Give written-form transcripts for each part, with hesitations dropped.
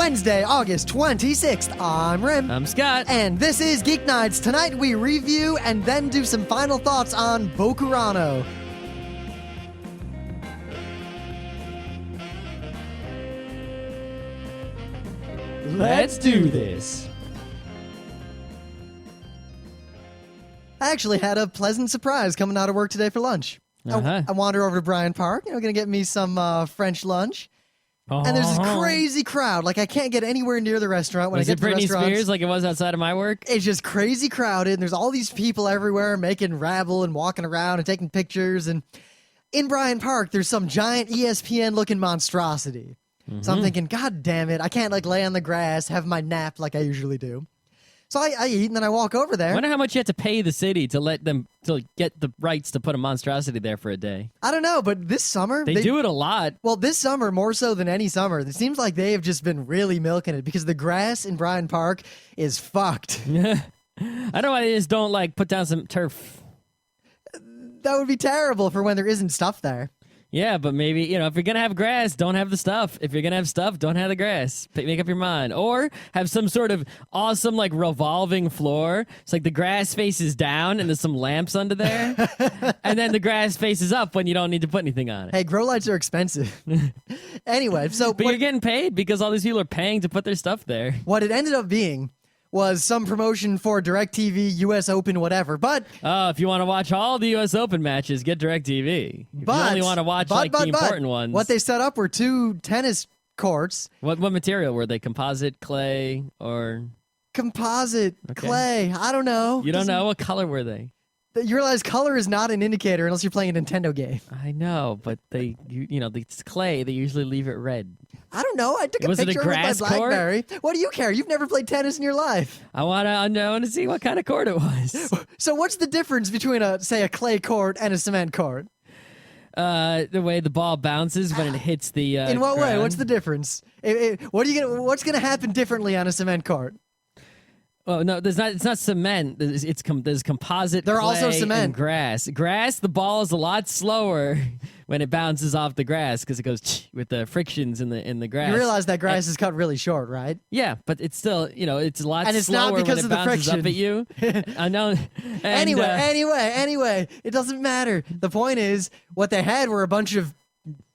Wednesday, August 26th. I'm Rim. I'm Scott. And this is Geeknights. Tonight we review and then do some final thoughts on Bokurano. Let's do this. I actually had a pleasant surprise coming out of work today for lunch. I wander over to Bryant Park, gonna get me some French lunch. And there's this crazy crowd. Like, I can't get anywhere near the restaurant when I get to the restaurant. Britney Spears like it was outside of my work? It's just crazy crowded, and there's all these people everywhere making rabble and walking around and taking pictures. And in Bryant Park, there's some giant ESPN-looking monstrosity. So I'm thinking, God damn it, I can't, like, lay on the grass, have my nap like I usually do. So I eat, and then I walk over there. I wonder how much you have to pay the city to let them to get the rights to put a monstrosity there for a day. I don't know, but this summer... They do it a lot. Well, this summer, more so than any summer, it seems like they have just been really milking it because the grass in Bryant Park is fucked. I don't know why they just don't, like, put down some turf. That would be terrible for when there isn't stuff there. Yeah, but maybe, if you're going to have grass, don't have the stuff. If you're going to have stuff, don't have the grass. Make up your mind. Or have some sort of awesome, like, revolving floor. It's like the grass faces down and there's some lamps under there. And then the grass faces up when you don't need to put anything on it. Hey, grow lights are expensive. Anyway, so... But you're getting paid because all these people are paying to put their stuff there. What it ended up being was some promotion for DirecTV, US Open, whatever, but... Oh, if you want to watch all the US Open matches, get DirecTV. If you only want to watch, the important ones. What they set up were two tennis courts. What material were they? Composite, clay, or... Composite, clay, I don't know. You don't know? What color were they? You realize color is not an indicator unless you're playing a Nintendo game. I know, but it's clay. They usually leave it red. I don't know. I took a picture with my BlackBerry. What do you care? You've never played tennis in your life. I want to see what kind of court it was. So what's the difference between a clay court and a cement court? The way the ball bounces when it hits the In what ground. way? What's the difference? What's gonna happen differently on a cement court? Oh no, there's not. It's not cement. There's composite. There are clay also cement. And grass. Grass. The ball is a lot slower when it bounces off the grass because it goes with the frictions in the grass. You realize that grass is cut really short, right? Yeah, but it's still it's a lot. And it's slower not because when it of the bounces friction. up at you. I know. And, Anyway, it doesn't matter. The point is, what they had were a bunch of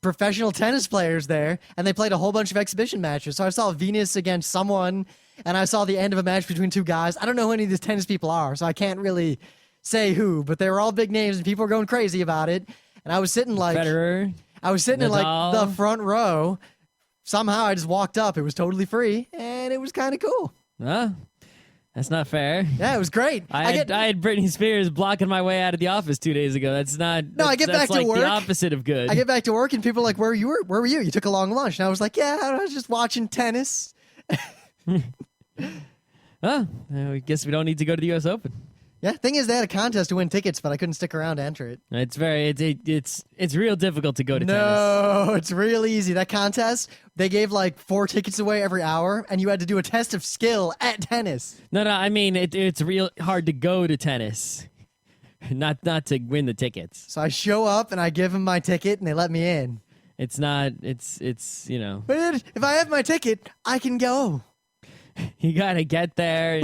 professional tennis players there, and they played a whole bunch of exhibition matches. So I saw Venus against someone. And I saw the end of a match between two guys. I don't know who any of these tennis people are, so I can't really say who, but they were all big names and people were going crazy about it. And I was sitting like... Federer, I was sitting in like the front row. Somehow I just walked up. It was totally free, and it was kind of cool. Huh? That's not fair. Yeah, it was great. I had Britney Spears blocking my way out of the office 2 days ago. That's not... No, I get back to work. The opposite of good. I get back to work, and people are like, where were you? You took a long lunch. And I was like, yeah, I was just watching tennis. Oh, I guess we don't need to go to the U.S. Open. Yeah, thing is, they had a contest to win tickets, but I couldn't stick around to enter it. It's real difficult to go to tennis. No, it's real easy. That contest, they gave like 4 tickets away every hour, and you had to do a test of skill at tennis. No, I mean it's real hard to go to tennis, not to win the tickets. So I show up and I give them my ticket, and they let me in. It's not. It's But if I have my ticket, I can go. You gotta get there.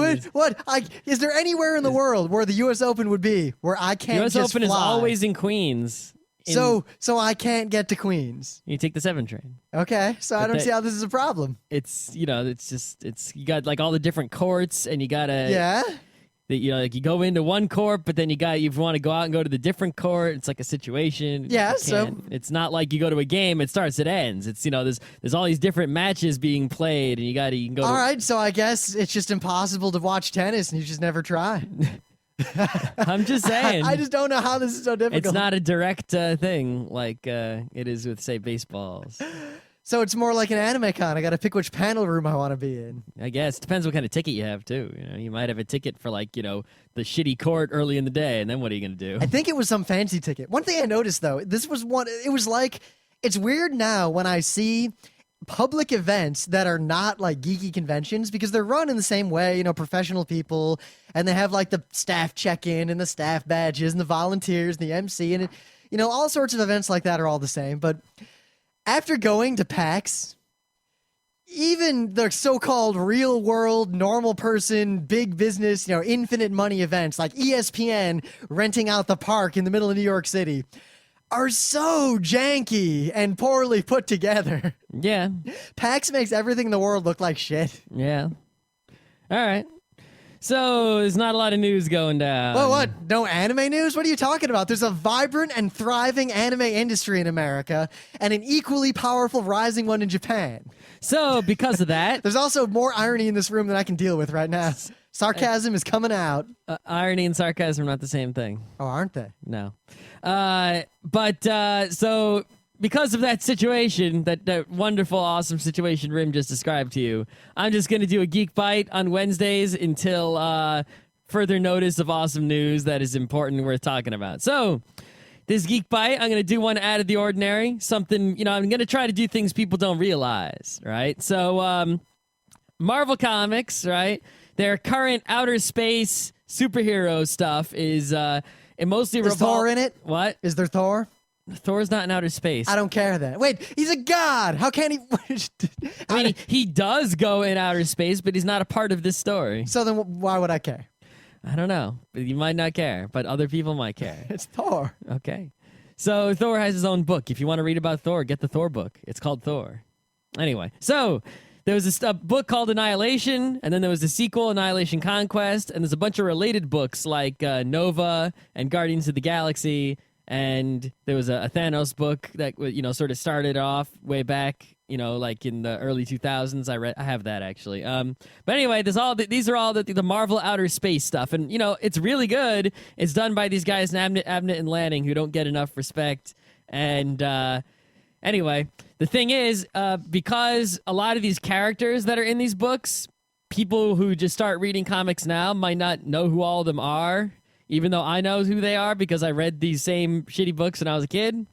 Is there anywhere in the world where the U.S. Open would be where I can't US just Open fly? is always in Queens. So I can't get to Queens. You take the 7 train. Okay, so I don't see how this is a problem. It's you got like all the different courts, and you gotta like you go into one court, but then you want to go out and go to the different court. It's like a situation. Yeah, so it's not like you go to a game. It starts, it ends. It's there's all these different matches being played, and you can go. All right, so I guess it's just impossible to watch tennis, and you just never try. I'm just saying. I just don't know how this is so difficult. It's not a direct thing like it is with, say, baseballs. So it's more like an anime con. I got to pick which panel room I want to be in. I guess. Depends what kind of ticket you have, too. You might have a ticket for, like, the shitty court early in the day, and then what are you going to do? I think it was some fancy ticket. One thing I noticed, though, this was one... It was like... It's weird now when I see public events that are not, like, geeky conventions because they're run in the same way, professional people, and they have, like, the staff check-in and the staff badges and the volunteers and the MC, and, all sorts of events like that are all the same, but... After going to PAX, even the so-called real world, normal person, big business, infinite money events like ESPN renting out the park in the middle of New York City are so janky and poorly put together. Yeah. PAX makes everything in the world look like shit. Yeah. All right. So there's not a lot of news going down. Well, what? No anime news? What are you talking about? There's a vibrant and thriving anime industry in America and an equally powerful rising one in Japan. So because of that, There's also more irony in this room than I can deal with right now. Sarcasm is coming out. irony and sarcasm are not the same thing. Oh, aren't they? No. So because of that situation, that wonderful, awesome situation Rim just described to you, I'm just going to do a Geek Bite on Wednesdays until further notice of awesome news that is important and worth talking about. So this Geek Bite, I'm going to do one out of the ordinary, something, I'm going to try to do things people don't realize, right? So Marvel Comics, right? Their current outer space superhero stuff is it mostly Is Thor in it? What? Is there Thor? Thor's not in outer space. I don't care then. Wait, he's a god. How can he? I mean, he does go in outer space, but he's not a part of this story. So then why would I care? I don't know. You might not care, but other people might care. It's Thor. Okay. So Thor has his own book. If you want to read about Thor, get the Thor book. It's called Thor. Anyway, so there was a book called Annihilation, and then there was a sequel, Annihilation Conquest, and there's a bunch of related books like Nova and Guardians of the Galaxy, and there was a Thanos book that sort of started off way back, like in the early 2000s. I have that actually. But anyway, these are all the Marvel outer space stuff, and it's really good. It's done by these guys, Abnett and Lanning, who don't get enough respect. And anyway, the thing is, because a lot of these characters that are in these books, people who just start reading comics now might not know who all of them are. Even though I know who they are because I read these same shitty books when I was a kid.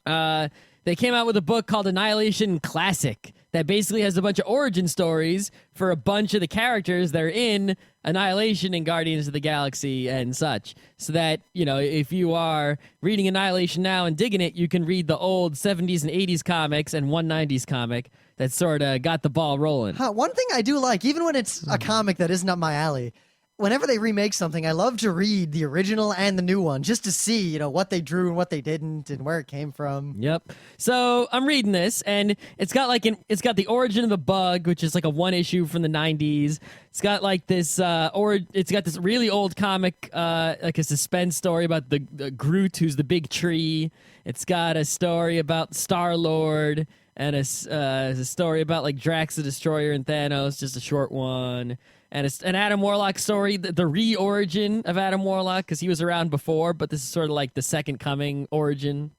They came out with a book called Annihilation Classic that basically has a bunch of origin stories for a bunch of the characters that are in Annihilation and Guardians of the Galaxy and such. So that, if you are reading Annihilation now and digging it, you can read the old 70s and 80s comics and 190s comic that sort of got the ball rolling. One thing I do like, even when it's a comic that isn't up my alley, whenever they remake something, I love to read the original and the new one just to see, what they drew and what they didn't and where it came from. Yep. So I'm reading this, and it's got the origin of the bug, which is like a one issue from the 90s. It's got like this, it's got this really old comic, like a suspense story about the Groot, who's the big tree. It's got a story about Star-Lord and a story about like Drax the Destroyer and Thanos, just a short one. And it's an Adam Warlock story, the re-origin of Adam Warlock, because he was around before, but this is sort of like the second coming origin.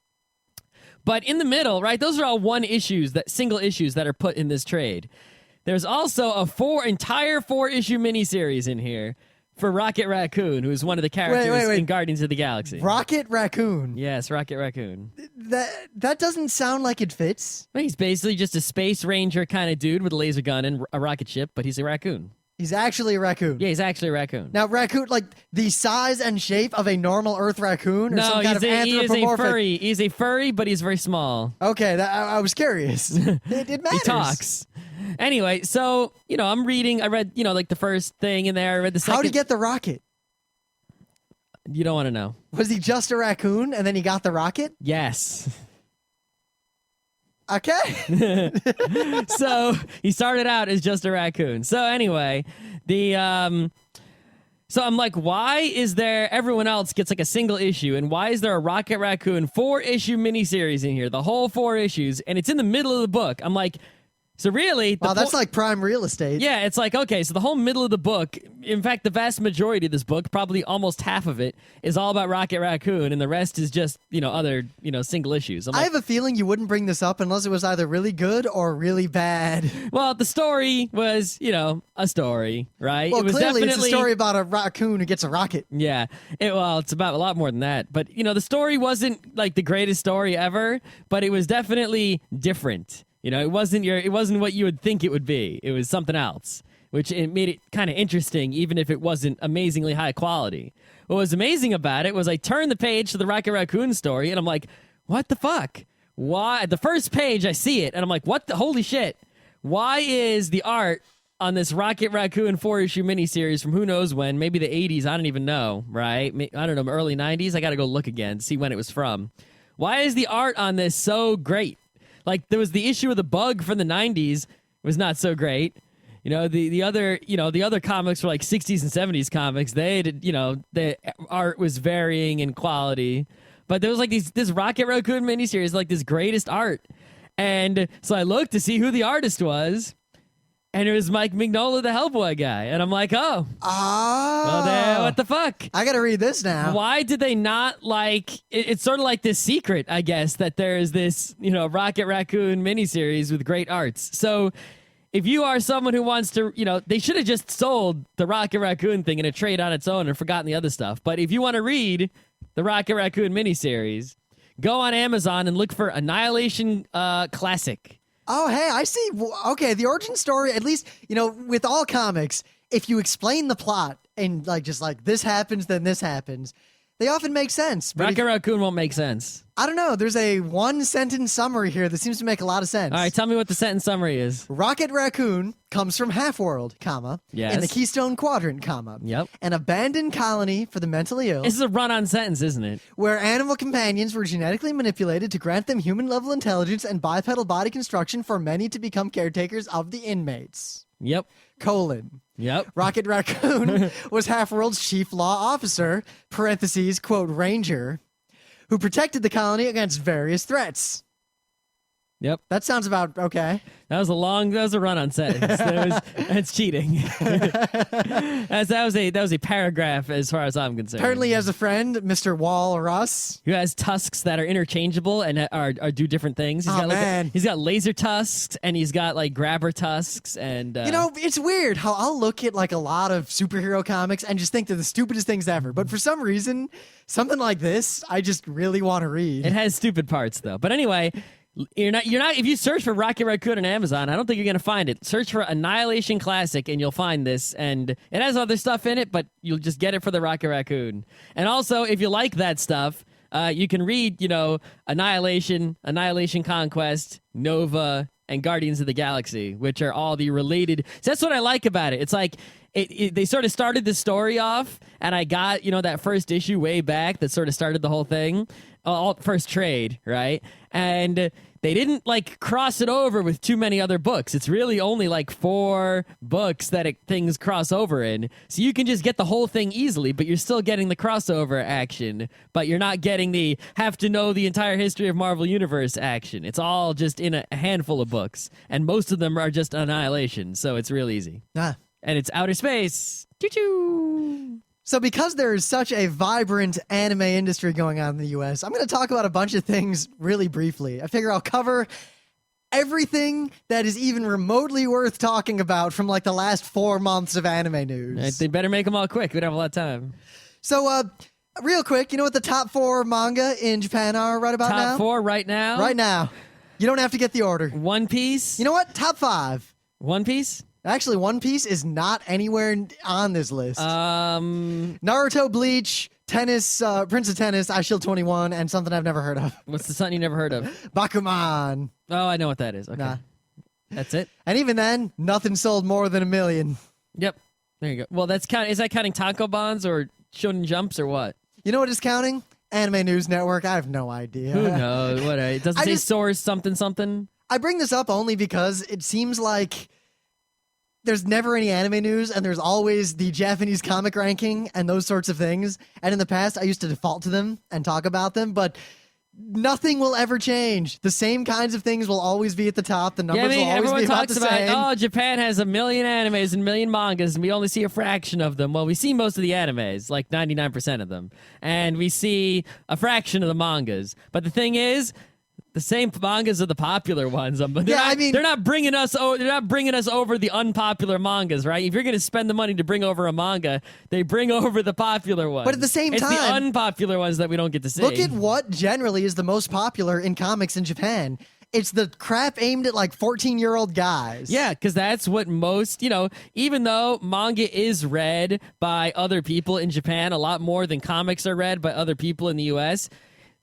But in the middle, right, those are all single issues that are put in this trade. There's also a entire 4-issue miniseries in here for Rocket Raccoon, who is one of the characters in Guardians of the Galaxy. Rocket Raccoon? Yes, Rocket Raccoon. That doesn't sound like it fits. He's basically just a space ranger kind of dude with a laser gun and a rocket ship, but he's a raccoon. He's actually a raccoon. Yeah, he's actually a raccoon. Now, raccoon, like the size and shape of a normal Earth raccoon, or some kind of he is anthropomorphic. a furry. He's a furry, but he's very small. Okay, I was curious. It matters. He talks. Anyway, so I'm reading. I read like the first thing in there. I read the second. How'd he get the rocket? You don't want to know. Was he just a raccoon and then he got the rocket? Yes. Okay. So he started out as just a raccoon. So anyway, so I'm like, why is there everyone else gets like a single issue, and why is there a Rocket Raccoon 4-issue miniseries in here, the whole 4 issues, and it's in the middle of the book? I'm like, so really, wow, that's like prime real estate. Yeah, it's like, okay, so the whole middle of the book, in fact, the vast majority of this book, probably almost half of it, is all about Rocket Raccoon, and the rest is just, other, single issues. I have a feeling you wouldn't bring this up unless it was either really good or really bad. Well, the story was, a story, right? Well, it was clearly definitely it's a story about a raccoon who gets a rocket. Yeah. It's about a lot more than that. But, the story wasn't like the greatest story ever, but it was definitely different. It wasn't what you would think it would be. It was something else, which it made it kind of interesting, even if it wasn't amazingly high quality. What was amazing about it was I turned the page to the Rocket Raccoon story, and I'm like, what the fuck? Why? The first page, I see it, and I'm like, what the holy shit? Why is the art on this Rocket Raccoon 4-issue miniseries from who knows when, maybe the 80s, I don't even know, right? I don't know, early 90s? I got to go look again, see when it was from. Why is the art on this so great? Like, there was the issue of the Bug from the 90s. It was not so great. You know, the other comics were like 60s and 70s comics. They did, the art was varying in quality. But there was like this Rocket Raccoon miniseries, like this greatest art. And so I looked to see who the artist was. And it was Mike Mignola, the Hellboy guy. And I'm like, well, what the fuck? I got to read this now. Why did they not it's sort of like this secret, I guess, that there is this, Rocket Raccoon miniseries with great arts. So if you are someone who wants to, they should have just sold the Rocket Raccoon thing in a trade on its own and forgotten the other stuff. But if you want to read the Rocket Raccoon miniseries, go on Amazon and look for Annihilation Classic. Oh, hey, I see. Okay, the origin story, at least, with all comics, if you explain the plot and just this happens, then this happens, they often make sense. But Rocket Raccoon won't make sense. I don't know. There's a one-sentence summary here that seems to make a lot of sense. All right, tell me what the sentence summary is. Rocket Raccoon comes from Half-World, comma, yes, in the Keystone Quadrant, comma, yep, an abandoned colony for the mentally ill. This is a run-on sentence, isn't it? Where animal companions were genetically manipulated to grant them human-level intelligence and bipedal body construction for many to become caretakers of the inmates. Yep. Colon. Yep. Rocket Raccoon was Half-World's chief law officer, parentheses, quote, ranger, who protected the colony against various threats. Yep. That sounds about okay. That was a run-on sentence. That's cheating. that was a paragraph as far as I'm concerned. Apparently he has a friend, Mr. Walrus, who has tusks that are interchangeable and are do different things. He's got laser tusks and he's got grabber tusks and it's weird how I'll look at a lot of superhero comics and just think they're the stupidest things ever. But for some reason, something like this, I just really want to read. It has stupid parts though. But anyway, You're not. If you search for Rocket Raccoon on Amazon, I don't think you're gonna find it. Search for Annihilation Classic, and you'll find this. And it has other stuff in it, but you'll just get it for the Rocket Raccoon. And also, if you like that stuff, you can read, Annihilation, Annihilation Conquest, Nova, and Guardians of the Galaxy, which are all the related. So that's what I like about it. It's like they sort of started the story off, and I got that first issue way back that sort of started the whole thing, first trade, right? And they didn't cross it over with too many other books. It's really only 4 books that things cross over in. So you can just get the whole thing easily, but you're still getting the crossover action, but you're not getting the have to know the entire history of Marvel Universe action. It's all just in a handful of books, and most of them are just Annihilation, so it's real easy. And it's outer space. Choo-choo! So because there is such a vibrant anime industry going on in the US, I'm going to talk about a bunch of things really briefly. I figure I'll cover everything that is even remotely worth talking about from the last 4 months of anime news. They better make them all quick. We don't have a lot of time. So, real quick, you know what the top 4 manga in Japan are right about now? Top 4 right now? Right now. You don't have to get the order. One Piece? You know what? Top 5. One Piece? Actually, One Piece is not anywhere on this list. Naruto, Bleach, Tennis, Prince of Tennis, I Shield 21, and something I've never heard of. What's the something you never heard of? Bakuman. Oh, I know what that is. Okay. Nah. That's it? And even then, nothing sold more than 1 million. Yep. There you go. Well, is that counting Taco Bonds or Shonen Jumps or what? You know what is counting? Anime News Network. I have no idea. Who knows? What? It doesn't say source something. I bring this up only because it seems like there's never any anime news, and there's always the Japanese comic ranking and those sorts of things. And in the past, I used to default to them and talk about them, but nothing will ever change. The same kinds of things will always be at the top. The numbers will always be about the same. Everyone talks about, Japan has 1 million animes and 1 million mangas, and we only see a fraction of them. Well, we see most of the animes, 99% of them, and we see a fraction of the mangas. But the thing is, the same mangas are the popular ones. They're not bringing us over the unpopular mangas, right? If you're going to spend the money to bring over a manga, they bring over the popular ones. But at the same time, it's the unpopular ones that we don't get to see. Look at what generally is the most popular in comics in Japan. It's the crap aimed at 14-year-old guys. Yeah, because that's what most, even though manga is read by other people in Japan a lot more than comics are read by other people in the US,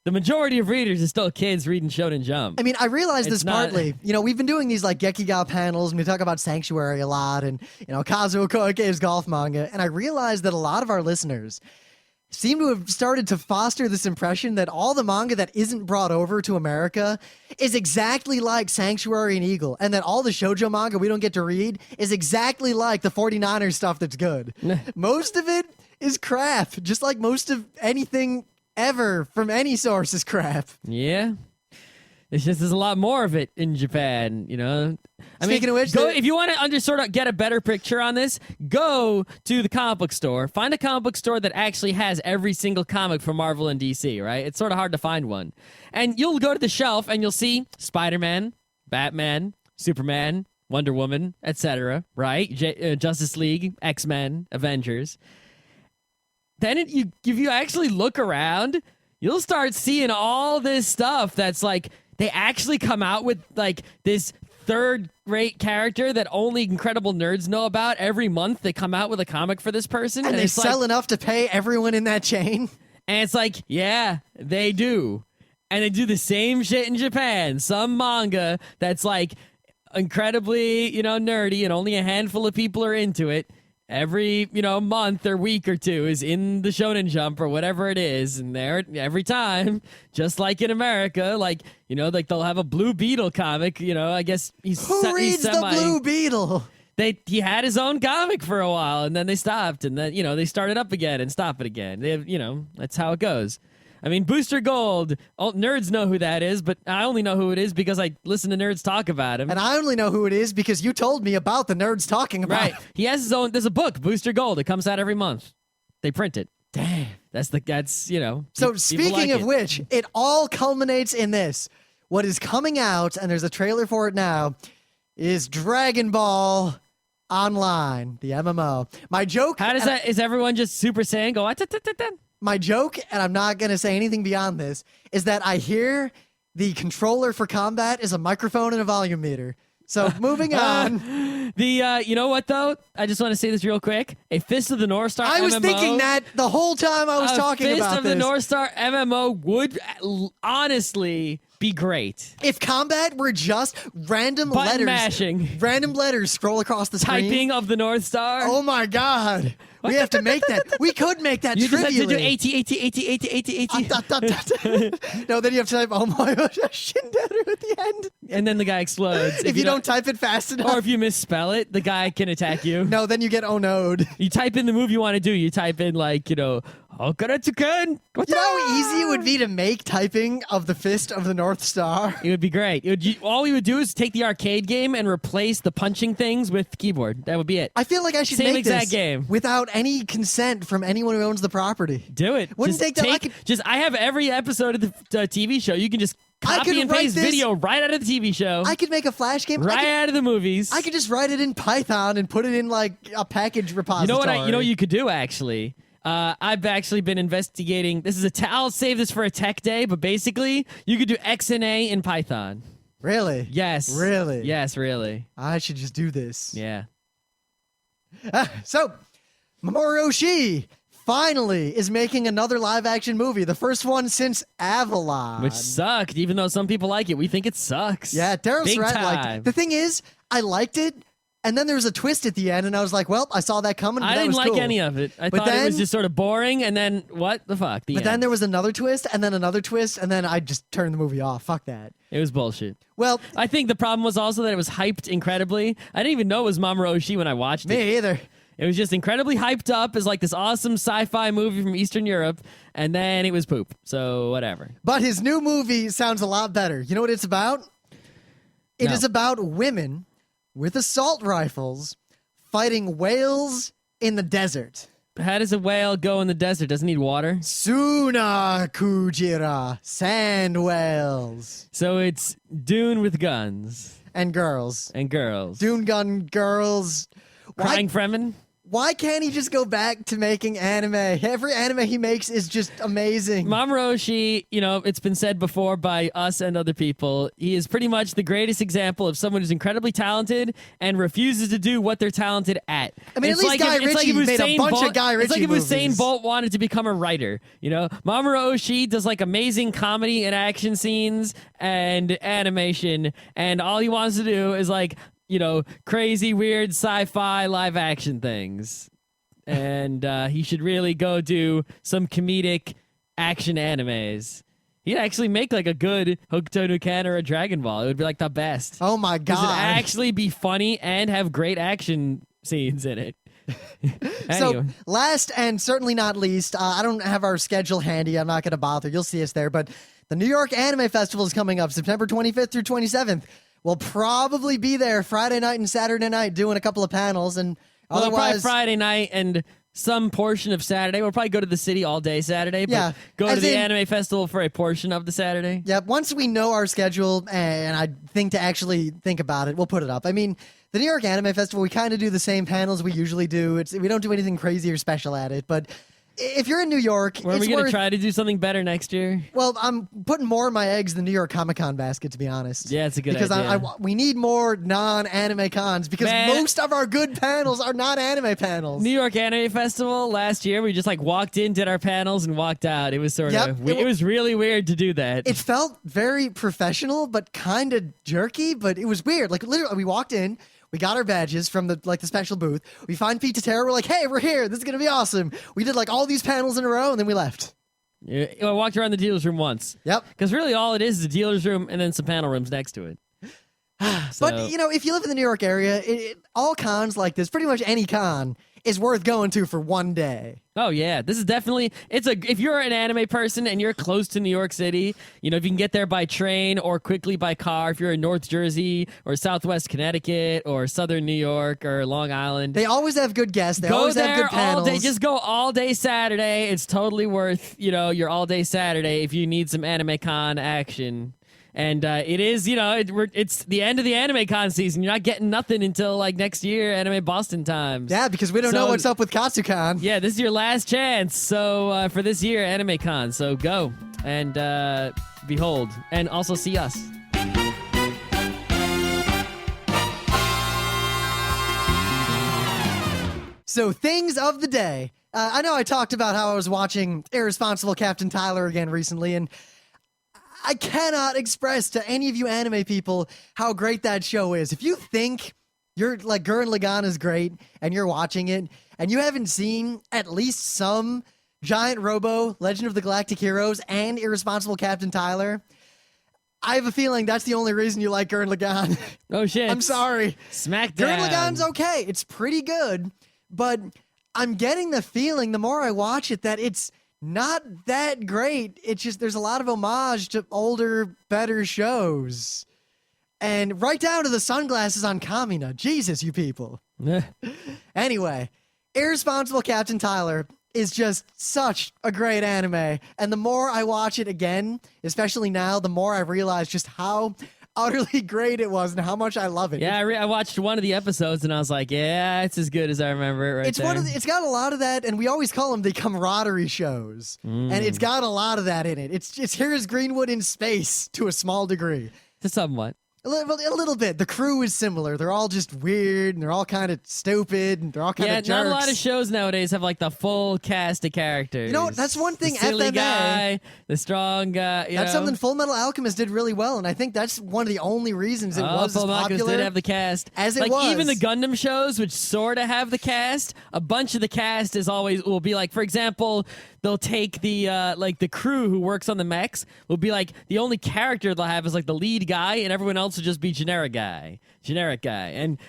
the majority of readers is still kids reading Shonen Jump. I mean, I realize It's this not- partly. You know, we've been doing these like Gekiga panels, and we talk about Sanctuary a lot, and Kazuo Koike's golf manga, and I realize that a lot of our listeners seem to have started to foster this impression that all the manga that isn't brought over to America is exactly like Sanctuary and Eagle, and that all the shoujo manga we don't get to read is exactly like the 49ers stuff that's good. Most of it is crap, just like most of anything ever from any source is crap. Yeah. It's just there's a lot more of it in Japan, Speaking of which, if you want to sort of get a better picture on this, go to the comic book store. Find a comic book store that actually has every single comic from Marvel and DC, right? It's sort of hard to find one. And you'll go to the shelf and you'll see Spider-Man, Batman, Superman, Wonder Woman, etc., right? Justice League, X-Men, Avengers. Then if you actually look around, you'll start seeing all this stuff that's like they actually come out with like this third-rate character that only incredible nerds know about. Every month they come out with a comic for this person. and they it's sell like, enough to pay everyone in that chain. and it's like, yeah, they do. And they do the same shit in Japan. Some manga that's like incredibly, nerdy and only a handful of people are into it. Every, month or week or two is in the Shonen Jump or whatever it is. And there, every time, just like in America, like they'll have a Blue Beetle comic, I guess he's Who reads the Blue Beetle? He had his own comic for a while and then they stopped and then, they started up again and stop it again. They have, that's how it goes. I mean, Booster Gold, nerds know who that is, but I only know who it is because I listen to nerds talk about him. And I only know who it is because you told me about the nerds talking about Right. He has his own, there's a book, Booster Gold. It comes out every month. They print it. Damn. So So speaking like of it. which, it all culminates in this. What is coming out, and there's a trailer for it now, is Dragon Ball Online, the MMO. My joke... How does that, is everyone just Super Saiyan go, My joke, and I'm not going to say anything beyond this, is that I hear the controller for combat is a microphone and a volume meter. So moving on. You know what though? I just want to say this real quick. A Fist of the North Star I was MMO, thinking that the whole time I was talking Fist about of this. the North Star MMO would honestly be great. If combat were just random Button letters, mashing. random letters scroll across the screen. Typing of the North Star. Oh my god. We have to make that. We could make that You just have to do trivially. 80. No, then you have to type, oh my gosh, Shinderu at the end. And then the guy explodes. If you don't type it fast enough. Or if you misspell it, the guy can attack you. No, then you get oh no'd. You type in the move you want to do. You type in Okaratsukan. You know how easy it would be to make typing of the Fist of the North Star? It would be great. All we would do is take the arcade game and replace the punching things with the keyboard. That would be it. I feel like I should Same make exact this game. without any consent from anyone who owns the property. Do it. Wouldn't take that. I have every episode of the TV show. You can just I copy could and write paste this- video right out of the TV show. I could make a Flash game. right out of the movies. I could just write it in Python and put it in like a package repository. You know what you could do actually? I've actually been investigating. This is I'll save this for a tech day, but basically you could do XNA in Python. Really? Yes. Really? Yes, really. I should just do this. Yeah. So, Mamoru Oshii finally is making another live-action movie. The first one since Avalon. Which sucked, even though some people like it. We think it sucks. Yeah, Daryl Big Surratt liked time. it. The thing is, I liked it, and then there was a twist at the end, and I was like, well, I saw that coming. I that didn't was like cool. any of it. I But thought it was then- just sort of boring, and then what the fuck? But then there was another twist, and then another twist, and then I just turned the movie off. Fuck that. It was bullshit. Well, I think the problem was also that it was hyped incredibly. I didn't even know it was Mamoru Oshii when I watched it. me either. It was just incredibly hyped up as like this awesome sci-fi movie from Eastern Europe, and then it was poop. So whatever. But his new movie sounds a lot better. You know what it's about? It No. is about women with assault rifles fighting whales in the desert. How does a whale go in the desert? Doesn't need water. Suna Kujira, sand whales. So it's Dune with guns And girls. and girls. Dune gun girls. Why- Crying Fremen? Why can't he just go back to making anime? Every anime he makes is just amazing. Mamoru Oshii, it's been said before by us and other people, he is pretty much the greatest example of someone who's incredibly talented and refuses to do what they're talented at. I mean, at least Guy Ritchie made a bunch of Guy Ritchie It's like if movies. Usain Bolt wanted to become a writer, Mamoru Oshii does like amazing comedy and action scenes and animation, and all he wants to do is like, crazy, weird sci-fi live action things. And he should really go do some comedic action animes. He'd actually make like a good Hokuto no Ken or a Dragon Ball. It would be like the best. Oh my God. Because it'd actually be funny and have great action scenes in it. So last and certainly not least, I don't have our schedule handy. I'm not going to bother. You'll see us there. But the New York Anime Festival is coming up September 25th through 27th. We'll probably be there Friday night and Saturday night doing a couple of panels. And probably otherwise, Friday night and some portion of Saturday. We'll probably go to the city all day Saturday, but Yeah, go as to the in- anime festival for a portion of the Saturday. yeah, once we know our schedule and I think to actually think about it, we'll put it up. I mean, the New York Anime Festival, we kind of do the same panels we usually do. We don't do anything crazy or special at it, but if you're in New York, Are we it's going to worth... try to do something better next year? Well, I'm putting more of my eggs in the New York Comic-Con basket, to be honest. Yeah, it's a good because idea. we need more non-anime cons because Man. most of our good panels are not anime panels. New York Anime Festival last year, we just like walked in, did our panels, and walked out. It was sort Yep, of it was really weird to do that. It felt very professional, but kind of jerky, but it was weird. Like, literally, we walked in, we got our badges from the special booth. We find Pete Terra. We're like, hey, we're here. This is going to be awesome. We did like all these panels in a row, and then we left. Yeah, I walked around the dealer's room once. Yep. Because really all it is the dealer's room and then some panel rooms next to it. But, if you live in the New York area, all cons like this, pretty much any con, is worth going to for one day. Oh yeah, this is definitely if you're an anime person and you're close to New York City, if you can get there by train or quickly by car, if you're in North Jersey or Southwest Connecticut or Southern New York or Long Island. They always have good guests. They Go always have there good panels. all day. Just go all day Saturday. It's totally worth, your all day Saturday if you need some anime con action. And it is, it's the end of the anime con season. You're not getting nothing until like next year, Anime Boston times. Yeah, because we don't know what's up with Katsucon. Yeah, this is your last chance. So for this year, Anime Con. So go and behold, and also see us. So, things of the day. I know I talked about how I was watching Irresponsible Captain Tyler again recently, and I cannot express to any of you anime people how great that show is. If you think you're like Gurren Lagann is great and you're watching it and you haven't seen at least some Giant Robo, Legend of the Galactic Heroes, and Irresponsible Captain Tyler, I have a feeling that's the only reason you like Gurren Lagann. Oh shit! I'm sorry. Smackdown. Gurren Lagann's okay. It's pretty good, but I'm getting the feeling the more I watch it that it's not that great. It's just there's a lot of homage to older, better shows. And right down to the sunglasses on Kamina. Jesus, you people. Anyway, Irresponsible Captain Tyler is just such a great anime. And the more I watch it again, especially now, the more I realize just how utterly great it was and how much I love it. Yeah, I watched one of the episodes and I was like, yeah, it's as good as I remember it right It's there. it's got a lot of that, and we always call them the camaraderie shows. And it's got a lot of that in it. It's Here's Greenwood in space to a small degree. To somewhat. A little bit. The crew is similar. They're all just weird, and they're all kind of stupid, and they're all kind Yeah, of jerks. not a lot of shows nowadays have like the full cast of characters. You know, that's one thing The silly FMA guy, the strong guy. That's something Full Metal Alchemist did really well, and I think that's one of the only reasons it was as Full Metal Alchemist popular. did have the cast. as it like was. even the Gundam shows, which sort of have the cast, a bunch of the cast will be like, for example, they'll take the the crew who works on the mechs will be like the only character they'll have is like the lead guy, and everyone else will just be generic guy. And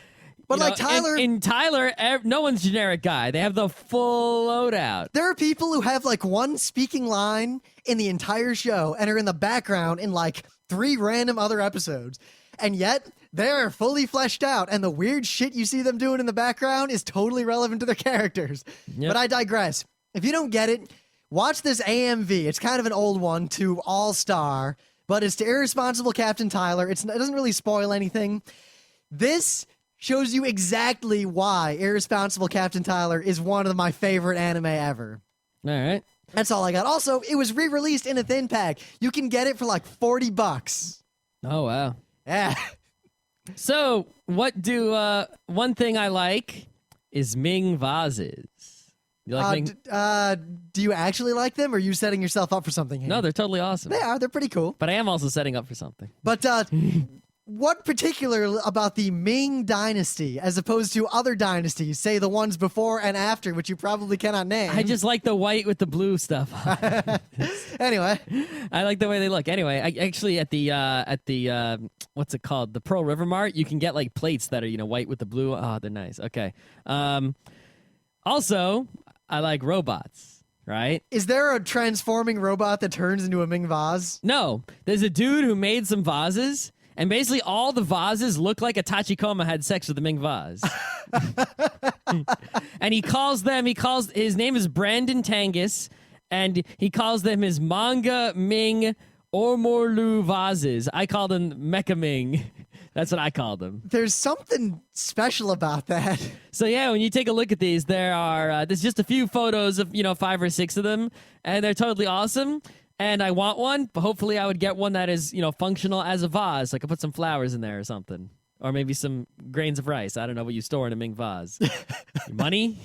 But you like know, Tyler, in Tyler, no one's generic guy. They have the full loadout. there are people who have like one speaking line in the entire show and are in the background in like 3 random other episodes. And yet they are fully fleshed out, and the weird shit you see them doing in the background is totally relevant to their characters. Yep. But I digress. If you don't get it, watch this AMV. It's kind of an old one to All Star, but it's to Irresponsible Captain Tyler. It doesn't really spoil anything. This shows you exactly why Irresponsible Captain Tyler is one of my favorite anime ever. All right. That's all I got. Also, it was re-released in a thin pack. You can get it for like $40. Oh, wow. Yeah. So, what do one thing I like is Ming vases. You like Ming? Do you actually like them, or are you setting yourself up for something here? No, they're totally awesome. They are. They're pretty cool. But I am also setting up for something. But what particular about the Ming Dynasty, as opposed to other dynasties, say the ones before and after, which you probably cannot name? I just like the white with the blue stuff. Anyway, I like the way they look. Anyway, I actually at the what's it called? The Pearl River Mart, you can get like plates that are, white with the blue. Oh, they're nice. Okay. Also, I like robots, right? is there a transforming robot that turns into a Ming vase? No, there's a dude who made some vases, and basically all the vases look like a Tachikoma had sex with a Ming vase. And his name is Brandon Tangus, and he calls them his manga Ming Ormorlu vases. I call them Mecha Ming. That's what I call them. There's something special about that. So yeah, when you take a look at these, there's just a few photos of 5 or 6 of them, and they're totally awesome. And I want one, but hopefully I would get one that is functional as a vase. I could put some flowers in there or something, or maybe some grains of rice. I don't know what you store in a Ming vase. Your money.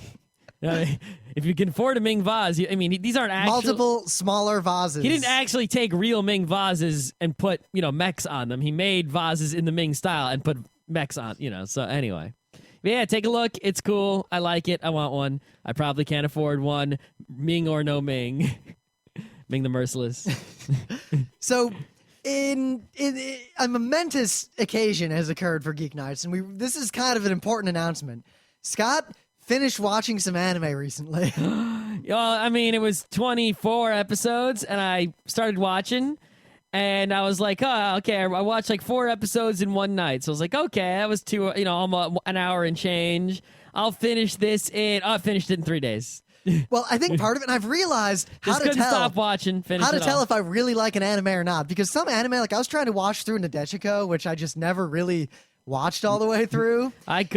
If you can afford a Ming vase, these aren't actual. Multiple smaller vases. He didn't actually take real Ming vases and put mechs on them. He made vases in the Ming style and put mechs on. So anyway. But yeah, take a look. It's cool. I like it. I want one. I probably can't afford one. Ming or no Ming. Ming the Merciless. So, in a momentous occasion has occurred for Geek Nights, and this is kind of an important announcement. Scott finished watching some anime recently. It was 24 episodes, and I started watching, and I was like, oh, okay, I watched like 4 episodes in one night. So I was like, okay, that was almost an hour and change. I finished it in 3 days. Well, I think part of it, and I've realized how to tell. Stop watching. How to tell if I really like an anime or not. Because some anime, like I was trying to watch through Nadeshiko, which I just never really watched all the way through. I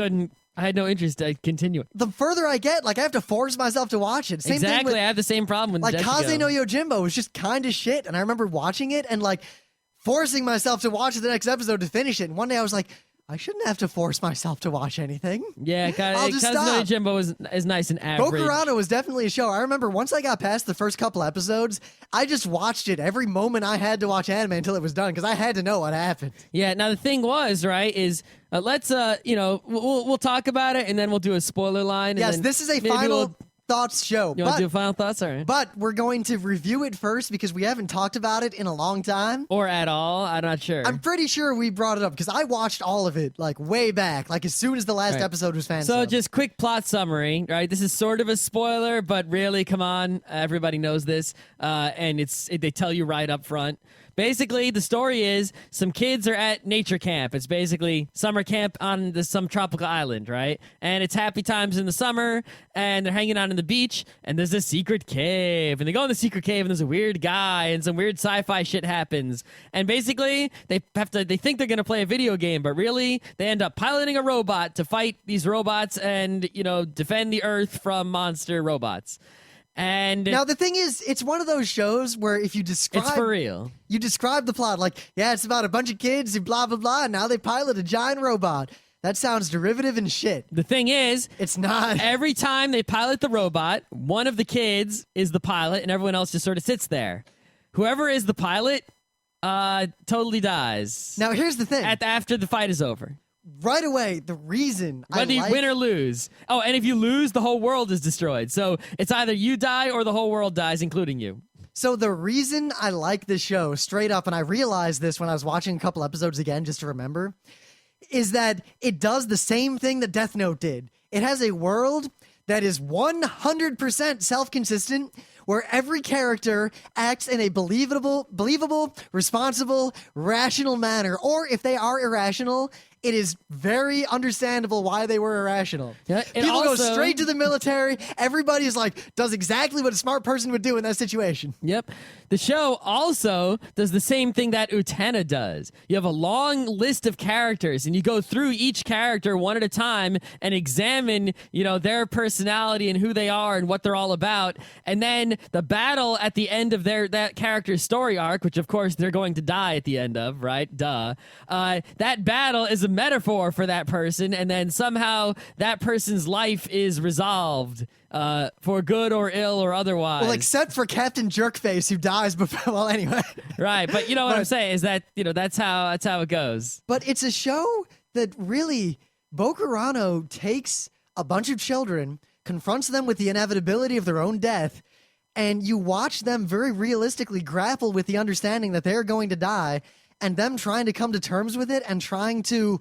had no interest to continue. The further I get, like I have to force myself to watch it. Same exactly, thing with, I have the same problem with like Nadeshiko. Kaze no Yojimbo was just kind of shit, and I remember watching it and like forcing myself to watch the next episode to finish it. And one day I was like, I shouldn't have to force myself to watch anything. Yeah, I'll just stop. Jimbo is nice and average. Bokurano was definitely a show. I remember once I got past the first couple episodes, I just watched it every moment I had to watch anime until it was done because I had to know what happened. Yeah. Now the thing was, right, is let's we'll talk about it and then we'll do a spoiler line. Yes, and this is a final thoughts show. You want to do final thoughts? All right. But we're going to review it first because we haven't talked about it in a long time. Or at all. I'm not sure. I'm pretty sure we brought it up because I watched all of it like way back, like as soon as the last episode was fan. So just quick plot summary, right? This is sort of a spoiler, but really, come on, everybody knows this, and they tell you right up front. Basically, the story is some kids are at nature camp. It's basically summer camp on some tropical island, right? And it's happy times in the summer, and they're hanging out on the beach, and there's a secret cave. And they go in the secret cave, and there's a weird guy, and some weird sci-fi shit happens. And basically, they think they're going to play a video game, but really, they end up piloting a robot to fight these robots and, defend the Earth from monster robots. And now the thing is, it's one of those shows where if you describe, it's for real. You describe the plot like, yeah, it's about a bunch of kids and blah blah blah, and now they pilot a giant robot. That sounds derivative and shit. The thing is, it's not. Every time they pilot the robot, one of the kids is the pilot, and everyone else just sort of sits there. Whoever is the pilot, totally dies. Now here's the thing: after the fight is over. Right away, the reason whether you win or lose. Oh, and if you lose, the whole world is destroyed. So it's either you die or the whole world dies, including you. So the reason I like this show, straight up, and I realized this when I was watching a couple episodes again, just to remember, is that it does the same thing that Death Note did. It has a world that is 100% self-consistent, where every character acts in a believable, responsible, rational manner. Or if they are irrational, it is very understandable why they were irrational. Yeah, it People go also- straight to the military. Everybody's like, does exactly what a smart person would do in that situation. Yep. The show also does the same thing that Utena does. You have a long list of characters, and you go through each character one at a time and examine, their personality and who they are and what they're all about. And then the battle at the end of that character's story arc, which of course they're going to die at the end of, right? Duh. That battle is a metaphor for that person, and then somehow that person's life is resolved. For good or ill or otherwise. Well, except for Captain Jerkface, who dies before. Well, anyway. Right, but you know what I'm saying is that that's how it goes. But it's a show that really Bokurano takes a bunch of children, confronts them with the inevitability of their own death, and you watch them very realistically grapple with the understanding that they're going to die, and them trying to come to terms with it and trying to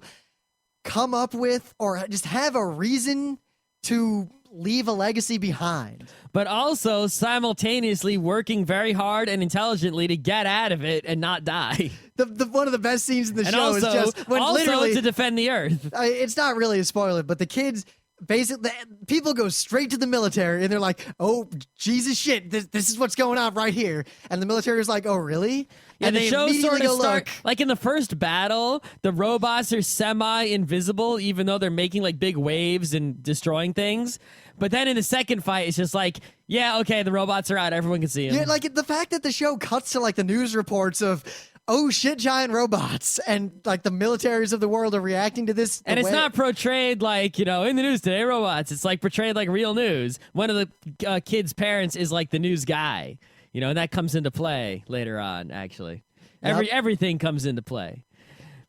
come up with or just have a reason to leave a legacy behind. But also simultaneously working very hard and intelligently to get out of it and not die. The one of the best scenes in the And show also, is just when also literally to defend the Earth. it's not really a spoiler, but the kids basically people go straight to the military and they're like, "Oh, Jesus shit, this is what's going on right here." And the military is like, "Oh, really?" Yeah, and the they show immediately sort of go start look. like in the first battle, the robots are semi-invisible, even though they're making like big waves and destroying things. But then in the second fight, it's just like, yeah, okay, the robots are out, everyone can see them. Yeah, like the fact that the show cuts to like the news reports of, "Oh shit, giant robots," and like the militaries of the world are reacting to this. And it's not portrayed like, in the news today, robots. It's like portrayed like real news. One of the kids' parents is like the news guy, and that comes into play later on, actually. Yep. Everything comes into play.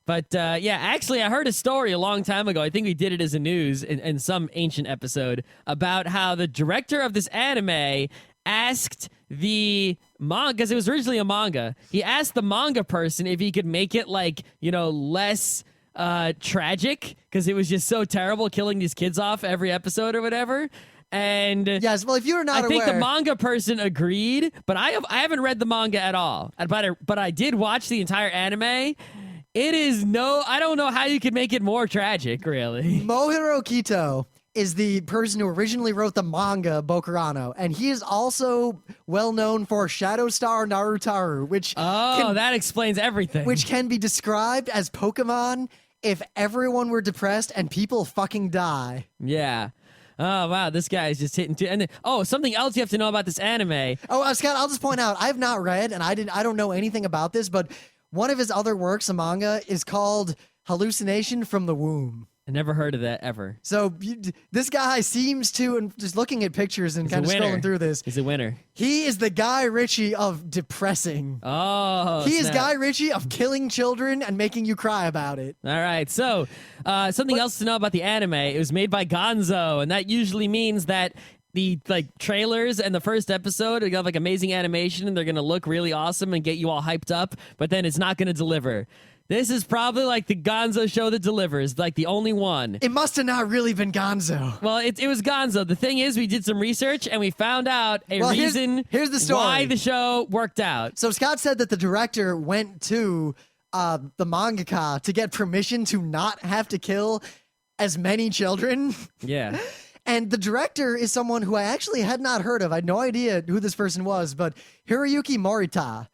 But actually, I heard a story a long time ago. I think we did it as a news in some ancient episode about how the director of this anime asked the manga, because it was originally a manga. He asked the manga person if he could make it like, less tragic, because it was just so terrible killing these kids off every episode or whatever. And yes, well, if you're not I think aware, the manga person agreed, but I haven't read the manga at all. But I did watch the entire anime. It is I don't know how you could make it more tragic, really. Mohiro Kito is the person who originally wrote the manga Bokurano, and he is also well known for Shadow Star Narutaru, which that explains everything. which can be described as Pokemon if everyone were depressed and people fucking die. Yeah. Oh wow, this guy is just hitting two. And then, something else you have to know about this anime. Oh, Scott, I'll just point out, I have not read, and I don't know anything about this, but one of his other works, a manga, is called Hallucination from the Womb. I never heard of that ever. So this guy seems to, and just looking at pictures and kind of scrolling through this, He's a winner. he is the Guy Ritchie of depressing. Oh, He is snap. Guy Ritchie of killing children and making you cry about it. All right, so something else to know about the anime. It was made by Gonzo, and that usually means that the trailers and the first episode are gonna have amazing animation and they're gonna look really awesome and get you all hyped up, but then it's not gonna deliver. This is probably the Gonzo show that delivers, the only one. It must have not really been Gonzo. Well, it was Gonzo. The thing is, we did some research and we found out a reason here's the story. why the show worked out. So Scott said that the director went to the mangaka to get permission to not have to kill as many children. Yeah. And the director is someone who I actually had not heard of. I had no idea who this person was, but Hiroyuki Morita.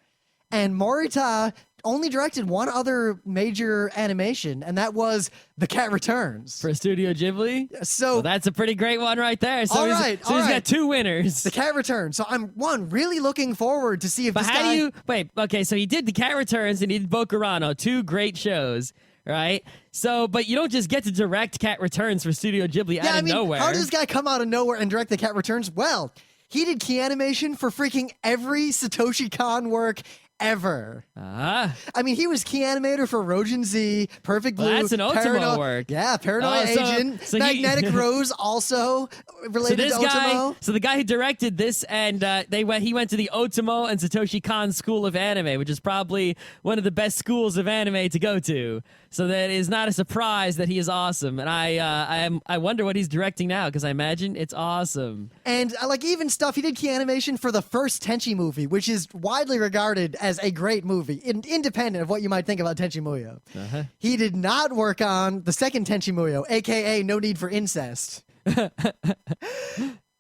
And Morita only directed one other major animation, and that was The Cat Returns. For Studio Ghibli? So Well, that's a pretty great one right there. So All he's, right, so all he's right. got two winners. The Cat Returns. So I'm really looking forward to see if But this how guy. do you wait? Okay, so he did The Cat Returns and he did Bokurano, two great shows, right? So, but you don't just get to direct Cat Returns for Studio Ghibli out of nowhere. How does this guy come out of nowhere and direct The Cat Returns? Well, he did key animation for freaking every Satoshi Kon work ever. Ah, I mean, he was key animator for Rojin Z, Perfect Blue. Well, that's an Ultimo work. Yeah, Paranoia Oh, so- Agent, so he- Magnetic Rose, also so related this to guy, Ultimo. so the guy who directed this, and he went to the Otomo and Satoshi Kon School of Anime, which is probably one of the best schools of anime to go to. So that is not a surprise that he is awesome, and I wonder what he's directing now because I imagine it's awesome. And even stuff, he did key animation for the first Tenchi movie, which is widely regarded as as a great movie, independent of what you might think about Tenchi Muyo. Uh-huh. He did not work on the second Tenchi Muyo, aka No Need for Incest.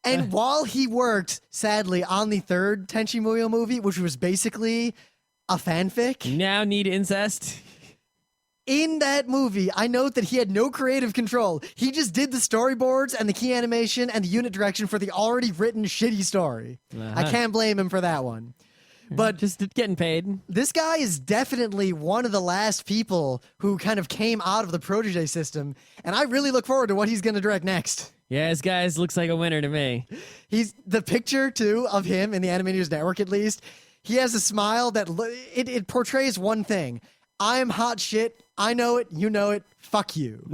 And while he worked, sadly, on the third Tenchi Muyo movie, which was basically a fanfic, Now need incest. in that movie, I note that he had no creative control. He just did the storyboards and the key animation and the unit direction for the already written shitty story. I can't blame him for that one. But Just getting paid. this guy is definitely one of the last people who kind of came out of the protege system, and I really look forward to what he's going to direct next. Yeah, this guy looks like a winner to me. He's the picture too of him in the Anime News Network, at least. He has a smile that it portrays one thing. I'm hot shit. I know it. You know it. Fuck you.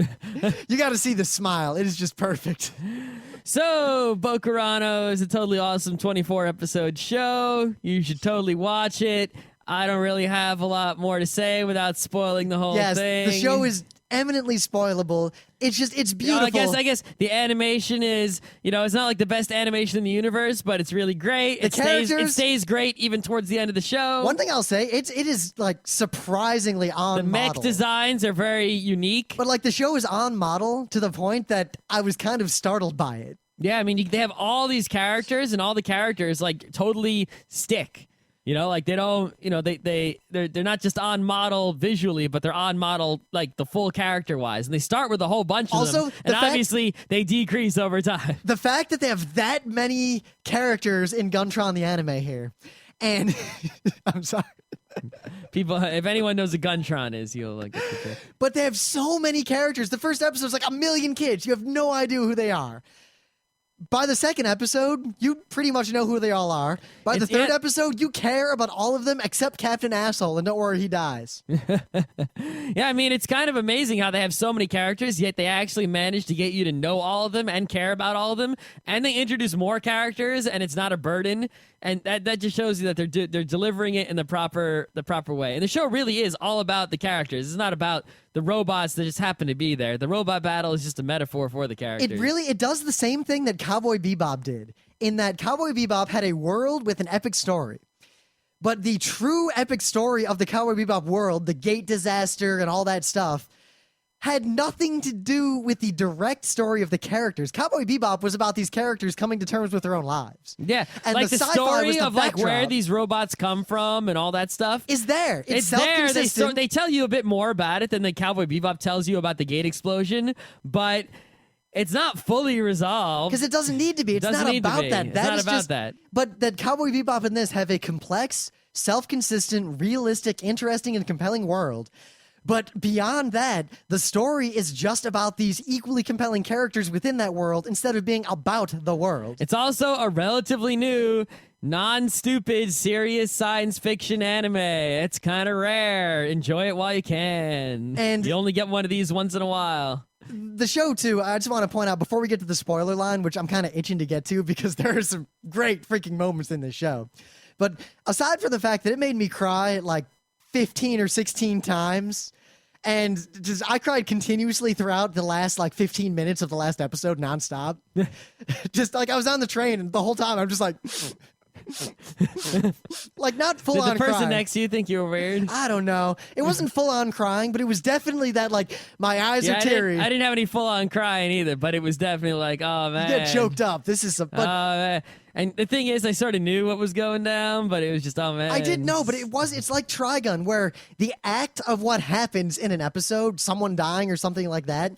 You got to see the smile. It is just perfect. So, Bokurano is a totally awesome 24-episode show. You should totally watch it. I don't really have a lot more to say without spoiling the whole Yes, thing. the show is eminently spoilable. It's beautiful. I guess the animation is, it's not like the best animation in the universe, but it's really great. It stays great even towards the end of the show. One thing I'll say, it is like surprisingly on The mech model. designs are very unique. But like the show is on model to the point that I was kind of startled by it. Yeah, I mean, they have all these characters, and all the characters like totally stick. Like they don't, they're not just on model visually, but they're on model like the full character wise. And they start with a whole bunch of them, and obviously they decrease over time. The fact that they have that many characters in Guntron the anime here, and I'm sorry. People, if anyone knows what Guntron is, you'll get the joke. But they have so many characters. The first episode is like 1 million kids. You have no idea who they are. By the second episode, you pretty much know who they all are. By the third episode, you care about all of them except Captain Asshole, and don't worry, he dies. Yeah, I mean, it's kind of amazing how they have so many characters, yet they actually manage to get you to know all of them and care about all of them. And they introduce more characters, and it's not a burden. And that just shows you that they're delivering it in the proper way. And the show really is all about the characters. It's not about the robots that just happen to be there. The robot battle is just a metaphor for the characters. It does the same thing that Cowboy Bebop did, in that Cowboy Bebop had a world with an epic story. But the true epic story of the Cowboy Bebop world, the gate disaster and all that stuff, had nothing to do with the direct story of the characters. Cowboy Bebop was about these characters coming to terms with their own lives. Yeah, and like the sci-fi story was the of like where backdrop. these robots come from and all that stuff Is there. It's there. self-consistent. They tell you a bit more about it than the Cowboy Bebop tells you about the gate explosion, but it's not fully resolved. Because it doesn't need to be. It's not about that. It's not about that. But that Cowboy Bebop and this have a complex, self-consistent, realistic, interesting, and compelling world. But beyond that, the story is just about these equally compelling characters within that world instead of being about the world. It's also a relatively new, non-stupid, serious science fiction anime. It's kind of rare. Enjoy it while you can. And you only get one of these once in a while. The show, too, I just want to point out, before we get to the spoiler line, which I'm kind of itching to get to because there are some great freaking moments in this show. But aside from the fact that it made me cry like 15 or 16 times, and I cried continuously throughout the last 15 minutes of the last episode nonstop. Just like I was on the train and the whole time I'm just like not full on crying. Did the person next to you think you were weird? I don't know. It wasn't full on crying, but it was definitely that my eyes are teary. I didn't have any full on crying either, but it was definitely like, oh man. You get choked up. This is a man. And the thing is, I sort of knew what was going down, but it was just, oh man. I didn't know, but it's like Trigun, where the act of what happens in an episode, someone dying or something like that,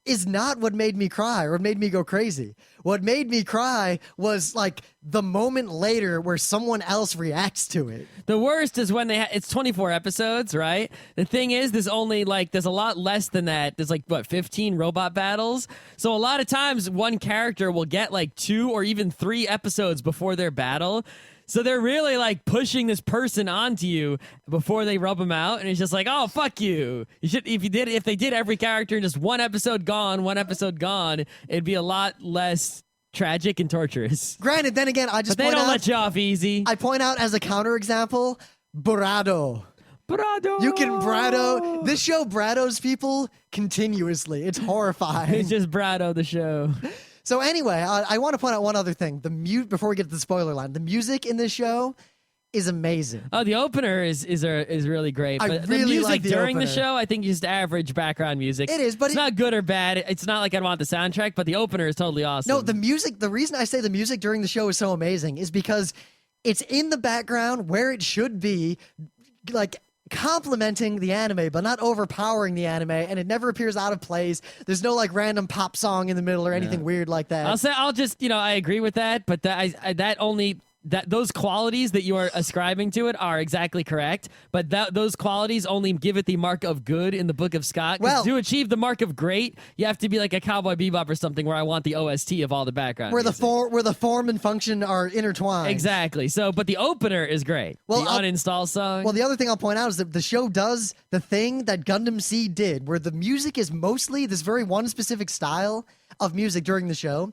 is not what made me cry or what made me go crazy. What made me cry was the moment later where someone else reacts to it. The worst is when it's 24 episodes, right? The thing is, there's only there's a lot less than that. There's 15 robot battles. So a lot of times one character will get 2 or even 3 episodes before their battle. So they're really pushing this person onto you before they rub them out, and it's just oh, fuck you. You should if they did every character in just one episode gone, it'd be a lot less tragic and torturous. Granted, then again, but they don't let you off easy. I point out as a counterexample, Brado. Brado. You can Brado. This show Brados people continuously. It's horrifying. It's just Brado the show. So anyway, I want to point out one other thing. Before we get to the spoiler line, the music in this show is amazing. Oh, the opener is really great. I But really the music like the during the opener. show, I think, is just average background music. It is, but it's not good or bad. It's not like I'd want the soundtrack, but the opener is totally awesome. No, the music, the reason I say the music during the show is so amazing is because it's in the background where it should be, like complementing the anime, but not overpowering the anime, and it never appears out of place. There's no like random pop song in the middle or anything weird like that. I'll just, I agree with that, but those qualities that you are ascribing to it are exactly correct, but those qualities only give it the mark of good in the Book of Scott. 'Cause Well, to achieve the mark of great, you have to be like a Cowboy Bebop or something where I want the OST of all the background where music. where the form and function are intertwined. Exactly. So, but the opener is great. Well, the uninstall song. Well, the other thing I'll point out is that the show does the thing that Gundam Seed did, where the music is mostly this very one specific style of music during the show.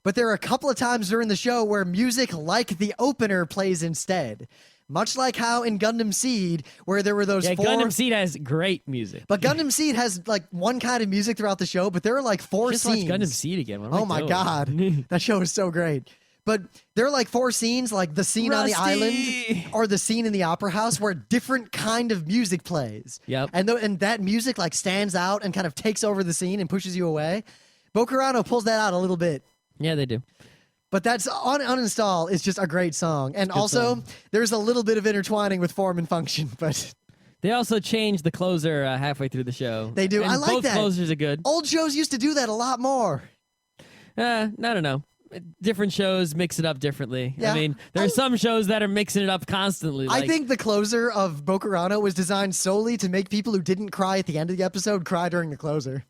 But there are a couple of times during the show where music like the opener plays instead. Much like how in Gundam Seed, where there were those four... Gundam Seed has great music. But Gundam Seed has like one kind of music throughout the show, but there are like four Just scenes. watch Gundam Seed again. What am I Oh my doing? god. That show is so great. But there are like four scenes, like the scene on the island or the scene in the opera house where a different kind of music plays. Yep. And that music like stands out and kind of takes over the scene and pushes you away. Bokurano pulls that out a little bit. Yeah, they do. But that's Uninstall is just a great song. And also, song. there's a little bit of intertwining with form and function, but They also changed the closer halfway through the show. They do. And I like both that. closers are good. old shows used to do that a lot more. I don't know. Different shows mix it up differently. Yeah. I mean, there are some shows that are mixing it up constantly. I Like, think the closer of Bokurano was designed solely to make people who didn't cry at the end of the episode cry during the closer.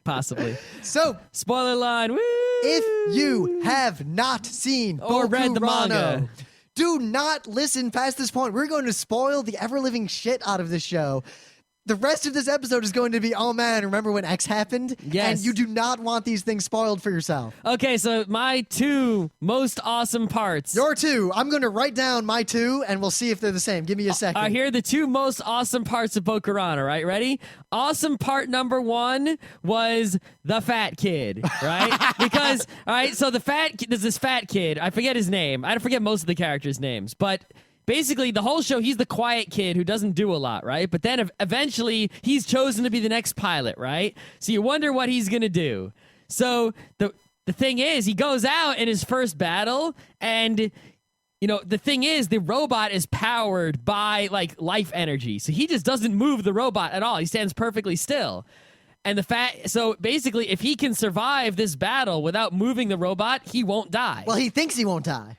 possibly. So, Spoiler line. Woo! if you have not seen Or read the Bokurano, manga. do not listen past this point. We're going to spoil the ever-living shit out of this show. The rest of this episode is going to be, oh man, remember when X happened? Yes. And you do not want these things spoiled for yourself. Okay, so my two most awesome parts. Your two. I'm going to write down my two, and we'll see if they're the same. Give me a second. Here are the two most awesome parts of Bokurano, right? Ready? Awesome part number one was the fat kid, right? Because, all right, so there's this fat kid. I forget his name. I forget most of the characters' names, but basically the whole show, he's the quiet kid who doesn't do a lot, right? But then eventually he's chosen to be the next pilot, right? So you wonder what he's going to do. So the thing is, he goes out in his first battle, and the thing is, the robot is powered by like life energy. So he just doesn't move the robot at all. He stands perfectly still. And so basically, if he can survive this battle without moving the robot, he won't die. Well, he thinks he won't die.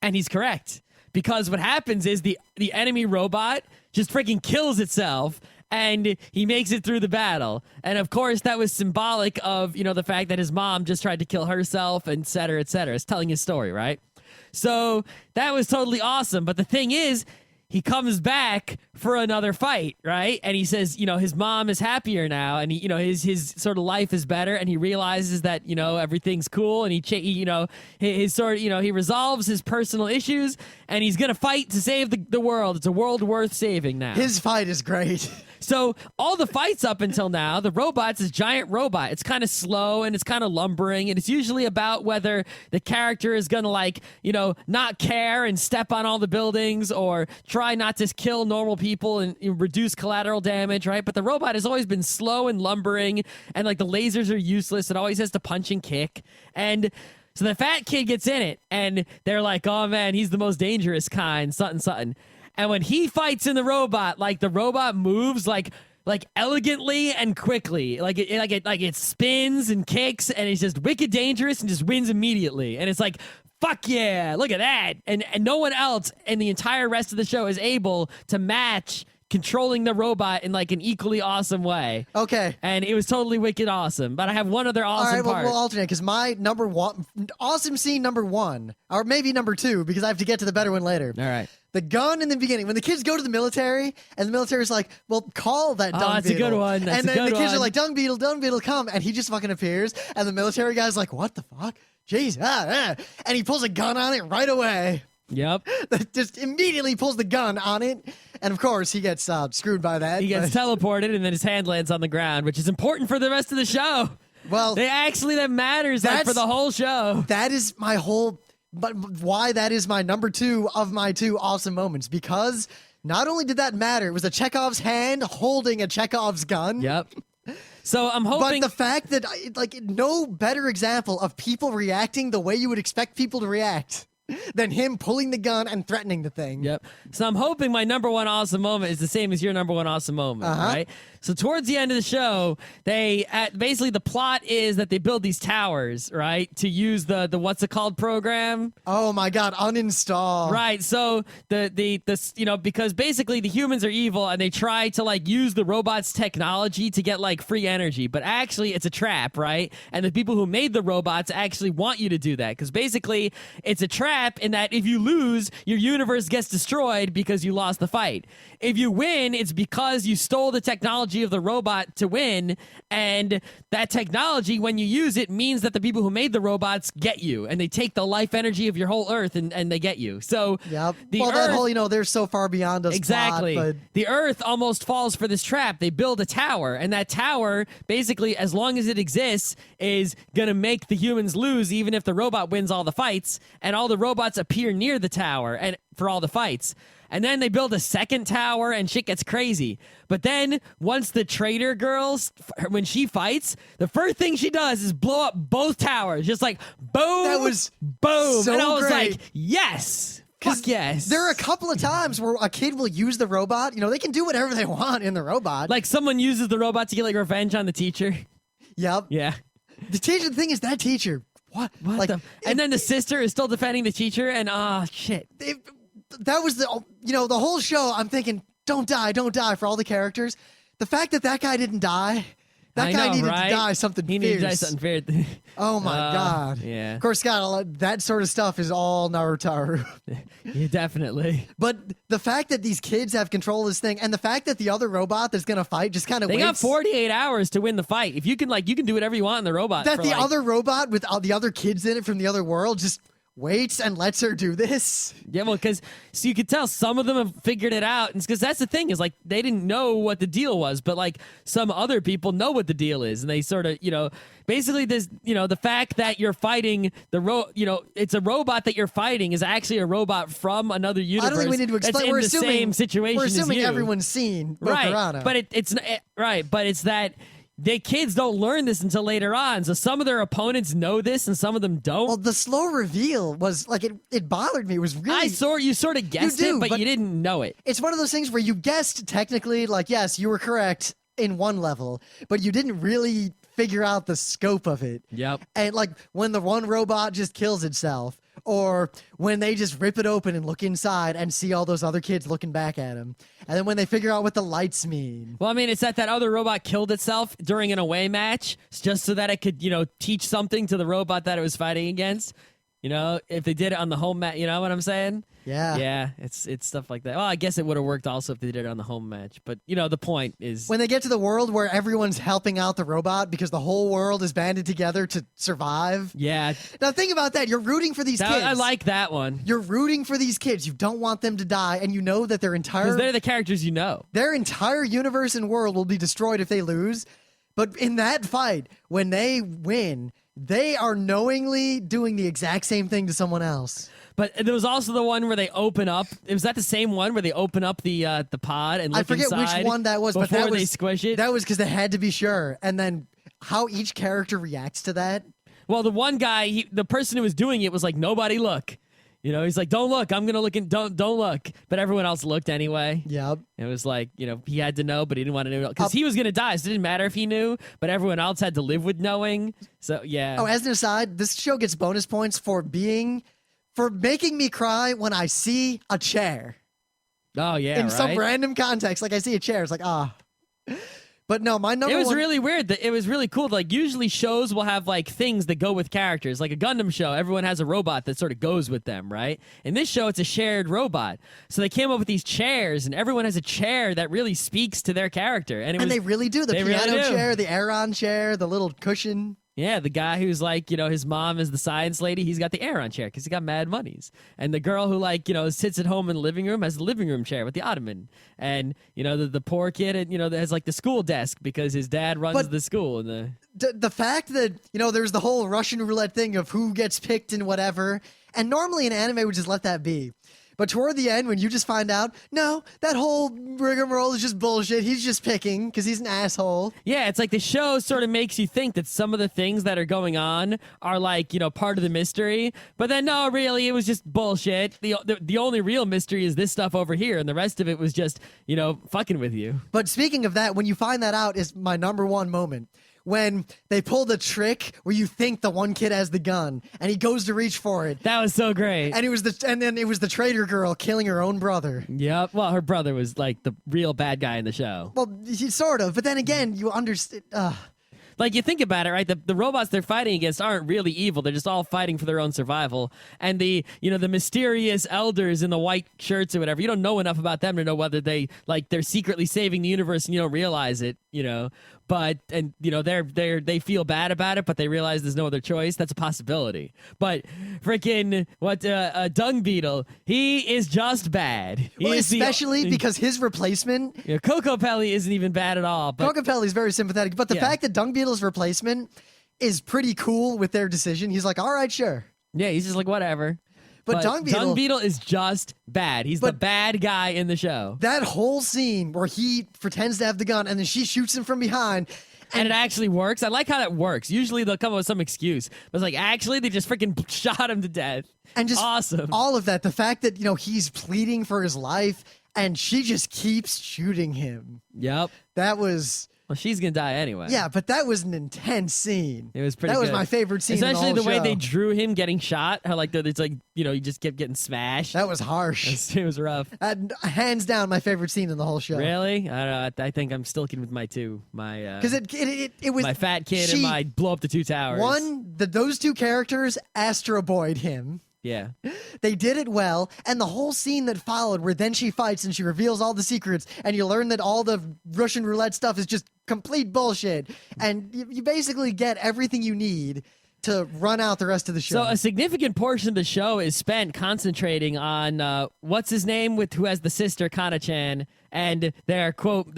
And he's correct. Because what happens is the enemy robot just freaking kills itself, and he makes it through the battle. And of course, that was symbolic of, the fact that his mom just tried to kill herself, and et cetera, et cetera. It's telling his story, right? So that was totally awesome. But the thing is, he comes back for another fight, right? And he says, his mom is happier now, and his sort of life is better, and he realizes that everything's cool, and he resolves his personal issues, and he's gonna fight to save the world. It's a world worth saving now. His fight is great. So all the fights up until now, the robot's this giant robot. It's kind of slow and it's kind of lumbering, and it's usually about whether the character is gonna not care and step on all the buildings, or try not to kill normal people and reduce collateral damage, right? But the robot has always been slow and lumbering, and like the lasers are useless. It always has to punch and kick. And so the fat kid gets in it, and they're like, oh man, he's the most dangerous kind, something. And when he fights in the robot, like the robot moves like elegantly and quickly, like it spins and kicks, and it's just wicked dangerous and just wins immediately. And it's like, fuck yeah, look at that. And no one else in the entire rest of the show is able to match controlling the robot in like an equally awesome way. Okay. And it was totally wicked awesome. But I have one other awesome All right, part. we'll alternate, because my number one, awesome scene number one, or maybe number two, because I have to get to the better one later. All right. The gun in the beginning, when the kids go to the military, and the military's like, well, call that dung beetle. That's a good one. That's and a then good the kids one. are like, dung beetle, come. And he just fucking appears, and the military guy's like, what the fuck? Jeez. And he pulls a gun on it right away. Yep. Just immediately pulls the gun on it. And of course, he gets screwed by that. He gets teleported, and then his hand lands on the ground, which is important for the rest of the show. Well, That matters for the whole show. that is my whole but why that is my number 2 of my 2 awesome moments, because not only did that matter, it was a Chekhov's hand holding a Chekhov's gun. Yep. So I'm hoping. But the fact that, like, no better example of people reacting the way you would expect people to react than him pulling the gun and threatening the thing. Yep. So I'm hoping my number 1 awesome moment is the same as your number 1 awesome moment, right? So towards the end of the show, basically the plot is that they build these towers, right, to use the what's it called program. Oh my God, uninstall. Right. So because basically the humans are evil and they try to like use the robots' technology to get like free energy, but actually it's a trap, right? And the people who made the robots actually want you to do that because basically it's a trap in that if you lose, your universe gets destroyed because you lost the fight. If you win, it's because you stole the technology of the robot to win, and that technology, when you use it, means that the people who made the robots get you, and they take the life energy of your whole Earth, and they get you. So yep. The well, Earth, that whole, they're so far beyond us. exactly. Plot, but... The Earth almost falls for this trap. They build a tower, and that tower, basically, as long as it exists, is gonna make the humans lose, even if the robot wins all the fights, and all the robots appear near the tower and for all the fights. And then they build a second tower and shit gets crazy. But then once the traitor girl, when she fights, the first thing she does is blow up both towers. Just like, boom, that was boom. So and I was great. like, yes. Fuck yes. There are a couple of times where a kid will use the robot. They can do whatever they want in the robot. Like someone uses the robot to get like revenge on the teacher. Yep. Yeah. The teacher, the thing is, that teacher, what? Like, and then the sister is still defending the teacher and shit. That was the whole show. I'm thinking, don't die for all the characters. The fact that guy didn't die, that guy needed to die something He fierce. needed to die something fierce. Oh my God. Yeah. Of course, Scott, that sort of stuff is all Naruto. Yeah, definitely. But the fact that these kids have control of this thing, and the fact that the other robot that's gonna fight just kind of They got 48 hours to win the fight. If you can you can do whatever you want in the robot. That the other robot with all the other kids in it from the other world just waits and lets her do this. Yeah, well, because so you could tell some of them have figured it out, and because that's the thing is like they didn't know what the deal was, but like some other people know what the deal is, and they sort of basically this the fact that you're fighting it's a robot that you're fighting is actually a robot from another universe. I don't think we need to explain. We're assuming the same situation. We're assuming as you. everyone's seen Bokurano. Right, but it's right, but it's that. The kids don't learn this until later on, so some of their opponents know this and some of them don't. Well, the slow reveal was like it bothered me. It was really you sort of guessed it, but you didn't know it. It's one of those things where you guessed technically, like, yes, you were correct in one level, but you didn't really figure out the scope of it. Yep. And like when the one robot just kills itself, or when they just rip it open and look inside and see all those other kids looking back at him. And then when they figure out what the lights mean. Well, I mean, it's that other robot killed itself during an away match just so that it could, teach something to the robot that it was fighting against. If they did it on the home match, you know what I'm saying? Yeah. Yeah, it's stuff like that. Well, I guess it would have worked also if they did it on the home match. But, the point is... When they get to the world where everyone's helping out the robot because the whole world is banded together to survive. Yeah. Now think about that. You're rooting for these kids. I like that one. You're rooting for these kids. You don't want them to die, and you know that their entire... Because they're the characters you know. Their entire universe and world will be destroyed if they lose. But in that fight, when they win... They are knowingly doing the exact same thing to someone else. But there was also the one where they open up. Was that the same one where they open up the pod and look I forget inside which one that was, but that was they squish it? That was because they had to be sure. And then how each character reacts to that. Well, the one guy, the person who was doing it was like, nobody look. He's like, don't look. I'm gonna look and don't look. But everyone else looked anyway. Yep. It was like, he had to know, but he didn't want to know because he was gonna die. So it didn't matter if he knew, but everyone else had to live with knowing. So yeah. Oh, as an aside, this show gets bonus points for making me cry when I see a chair. Oh yeah. In some random context, like I see a chair, it's like But no, my number one... It was really weird. It was really cool. Like, usually shows will have, like, things that go with characters. Like a Gundam show, everyone has a robot that sort of goes with them, right? In this show, it's a shared robot. So they came up with these chairs, and everyone has a chair that really speaks to their character. And they really do. The piano chair, the Aeron chair, the little cushion. Yeah, the guy who's like, his mom is the science lady. He's got the Aeron chair because he got mad monies. And the girl who like, sits at home in the living room has the living room chair with the ottoman. And, the poor kid, that has like the school desk because his dad runs the school. And the fact that, there's the whole Russian roulette thing of who gets picked and whatever. And normally an anime would just let that be. But toward the end, when you just find out, no, that whole rigmarole is just bullshit. He's just picking because he's an asshole. Yeah, it's like the show sort of makes you think that some of the things that are going on are like, part of the mystery. But then, no, really, it was just bullshit. The only real mystery is this stuff over here. And the rest of it was just, fucking with you. But speaking of that, when you find that out is my number one moment. When they pull the trick where you think the one kid has the gun and he goes to reach for it. That was so great. And then it was the traitor girl killing her own brother. Yep. Well, her brother was like the real bad guy in the show. Well, sort of. But then again, you understand. Like, you think about it, right? The robots they're fighting against aren't really evil. They're just all fighting for their own survival. And the mysterious elders in the white shirts or whatever, you don't know enough about them to know whether they're secretly saving the universe and you don't realize it, But, and, they feel bad about it, but they realize there's no other choice. That's a possibility. But freaking, Dung Beetle, he is just bad. Especially because his replacement... Coco Pelli isn't even bad at all. But Coco Pelli's very sympathetic, but the fact that Dung Beetle's replacement is pretty cool with their decision, he's like, all right, sure. Yeah, he's just like, whatever. But Dung Beetle is just bad. He's the bad guy in the show. That whole scene where he pretends to have the gun and then she shoots him from behind. And it actually works. I like how that works. Usually they'll come up with some excuse. But it's like, actually, they just freaking shot him to death. And just awesome. All of that. The fact that, he's pleading for his life and she just keeps shooting him. Yep. That was... Well, she's gonna die anyway. Yeah, but that was an intense scene. It was pretty. That good. was my favorite scene. Especially the way show. They drew him getting shot. How it's like he just kept getting smashed. That was harsh. It was rough. Hands down, my favorite scene in the whole show. Really? I don't know. I think I'm sticking with my two. My because it was my fat kid and my blow up the two towers. Those two characters Astro Boy'd him. Yeah. They did it well, and the whole scene that followed where then she fights and she reveals all the secrets and you learn that all the Russian roulette stuff is just complete bullshit, and you basically get everything you need to run out the rest of the show. So a significant portion of the show is spent concentrating on what's his name who has the sister Kana-chan and their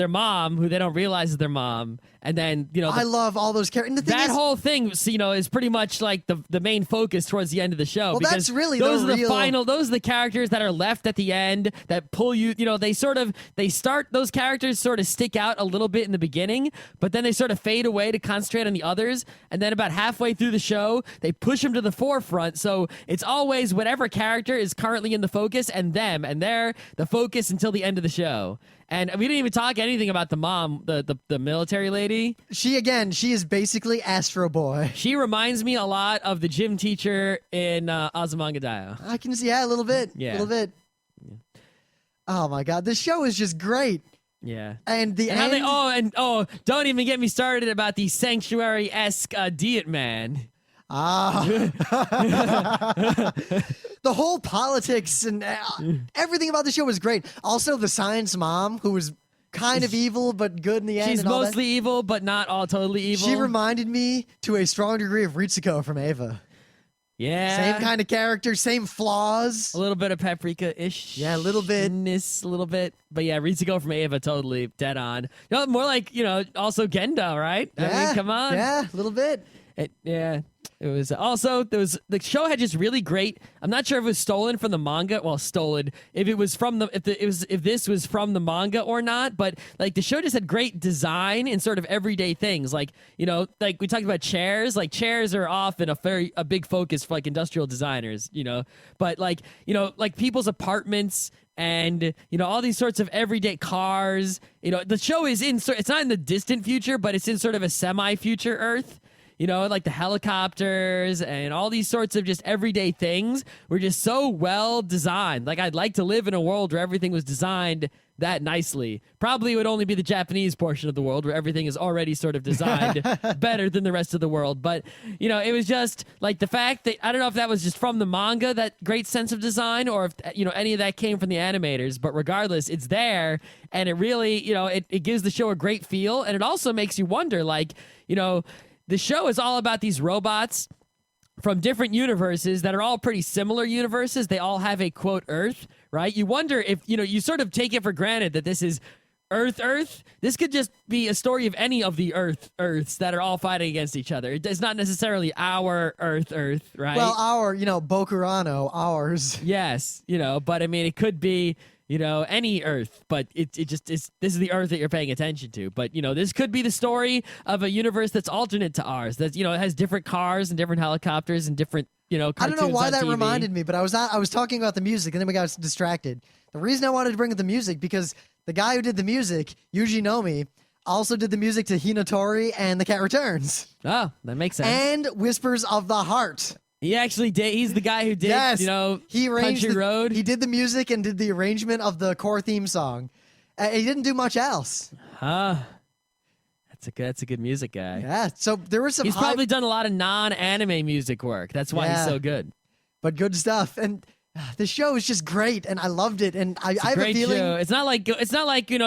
mom, who they don't realize is their mom. And then, I love all those characters. That whole thing, is pretty much like the main focus towards the end of the show. Well, because that's really those are the characters that are left at the end that pull you, they start, those characters sort of stick out a little bit in the beginning, but then they sort of fade away to concentrate on the others. And then about halfway through the show, they push them to the forefront. So it's always whatever character is currently in the focus and them, and they're the focus until the end of the show. And we didn't even talk anything about the mom, the military lady. She is basically Astro Boy. She reminds me a lot of the gym teacher in Azumanga Daioh. I can see, a little bit. Yeah. A little bit. Yeah. Oh my god, this show is just great. Yeah. And the end... don't even get me started about the Sanctuary-esque Diet Man. The whole politics and everything about the show was great. Also, the science mom, who was kind of evil but good in the end. She's mostly evil, but not all totally evil. She reminded me to a strong degree of Ritsuko from Eva. Yeah. Same kind of character, same flaws. A little bit of paprika-ish. Yeah, a little bit. A little bit. But yeah, Ritsuko from Eva, totally dead on. More like, also Gendo, right? Yeah, I mean, come on. Yeah, a little bit. It was also the show had just really great. I'm not sure if it was stolen from the manga. Well, stolen. If it was from if this was from the manga or not. But the show just had great design and sort of everyday things. Like we talked about chairs. Like chairs are often a big focus for industrial designers. But people's apartments. And all these sorts of everyday cars. The show is it's not in the distant future, but it's in sort of a semi-future Earth. Like the helicopters and all these sorts of just everyday things were just so well designed. I'd like to live in a world where everything was designed that nicely. Probably it would only be the Japanese portion of the world where everything is already sort of designed better than the rest of the world. But, it was just the fact that, I don't know if that was just from the manga, that great sense of design, or if, any of that came from the animators. But regardless, it's there. And it really, it gives the show a great feel. And it also makes you wonder, the show is all about these robots from different universes that are all pretty similar universes. They all have a quote Earth, right? You wonder if, you sort of take it for granted that this is Earth. This could just be a story of any of the Earths that are all fighting against each other. It's not necessarily our Earth, right? Well, Bokurano, ours. Yes, but I mean, it could be, any Earth, but it just is. This is the Earth that you're paying attention to. But this could be the story of a universe that's alternate to ours. That it has different cars and different helicopters and different I don't know why that reminded me, but I was talking about the music and then we got distracted. The reason I wanted to bring up the music because the guy who did the music, Yuji Nomi, also did the music to Hinatori and The Cat Returns. Oh, that makes sense. And Whispers of the Heart. He actually did. He's the guy who did, he arranged Country Road. He did the music and did the arrangement of the core theme song. He didn't do much else. That's a good music guy. Yeah, so there was some. He's probably done a lot of non-anime music work. That's why he's so good. But good stuff, and the show is just great, and I loved it. And I have a feeling show. It's not like